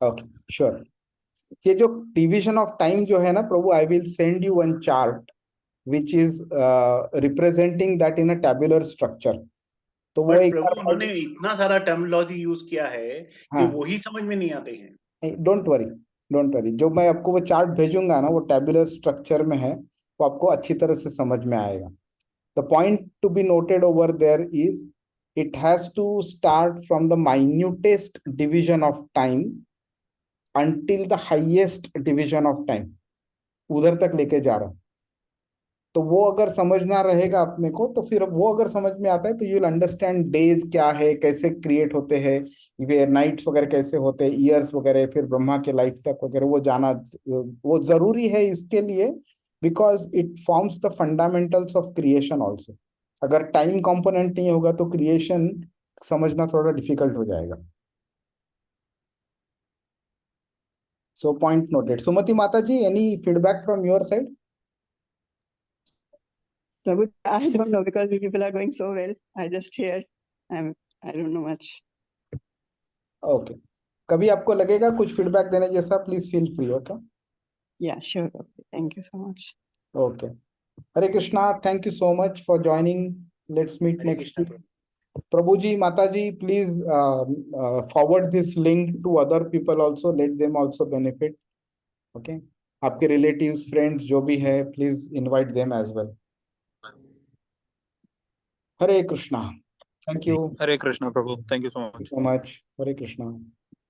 Speaker 1: Okay, sure. ये जो division of time जो है ना प्रभु, I will send you one chart which is representing that in a tabular structure. तो वो एक
Speaker 3: प्रभु उन्होंने इतना सारा टर्मिनोलॉजी यूज किया है कि वही समझ में नहीं आते हैं.
Speaker 1: डोंट वरी, जो मैं आपको वो चार्ट भेजूंगा ना, वो टेबुलर स्ट्रक्चर में है, वो आपको अच्छी तरह से समझ में आएगा. The point to be noted over there is it has to start from the minutest division of time until the highest division of time, उधर तक लेके जा रहा. तो वो अगर समझना रहेगा अपने को, तो फिर वो अगर समझ में आता है तो यू विल अंडरस्टैंड डेज क्या है, कैसे क्रिएट होते हैं, नाइट्स वगैरह कैसे होते हैं, ईयर्स वगैरह, फिर ब्रह्मा के लाइफ तक वगैरह वो जाना वो जरूरी है इसके लिए, because it forms the fundamentals of creation also. अगर टाइम कंपोनेंट नहीं होगा तो क्रिएशन समझना थोड़ा डिफिकल्ट हो जाएगा. So point noted. Sumati Mata ji, any feedback from your side?
Speaker 5: Prabhu, I don't know, because you people are going so well. I just hear. I don't know much.
Speaker 1: Okay, कभी आपको लगेगा कुछ फीडबैक देने जैसा, please feel free. Okay.
Speaker 5: Yeah, sure. Okay. Thank you so much.
Speaker 1: Okay. Hare Krishna. Thank you so much for joining. Let's meet
Speaker 3: Hare
Speaker 1: next
Speaker 3: Krishna.
Speaker 1: week. Prabhuji, Mataji, please forward this link to other people also. Let them also benefit. Okay. आपके relatives, friends जो भी है, please invite them as well. Hare Krishna. Thank you.
Speaker 6: Hare Krishna, Prabhu. Thank you so much.
Speaker 1: So much. Hare Krishna.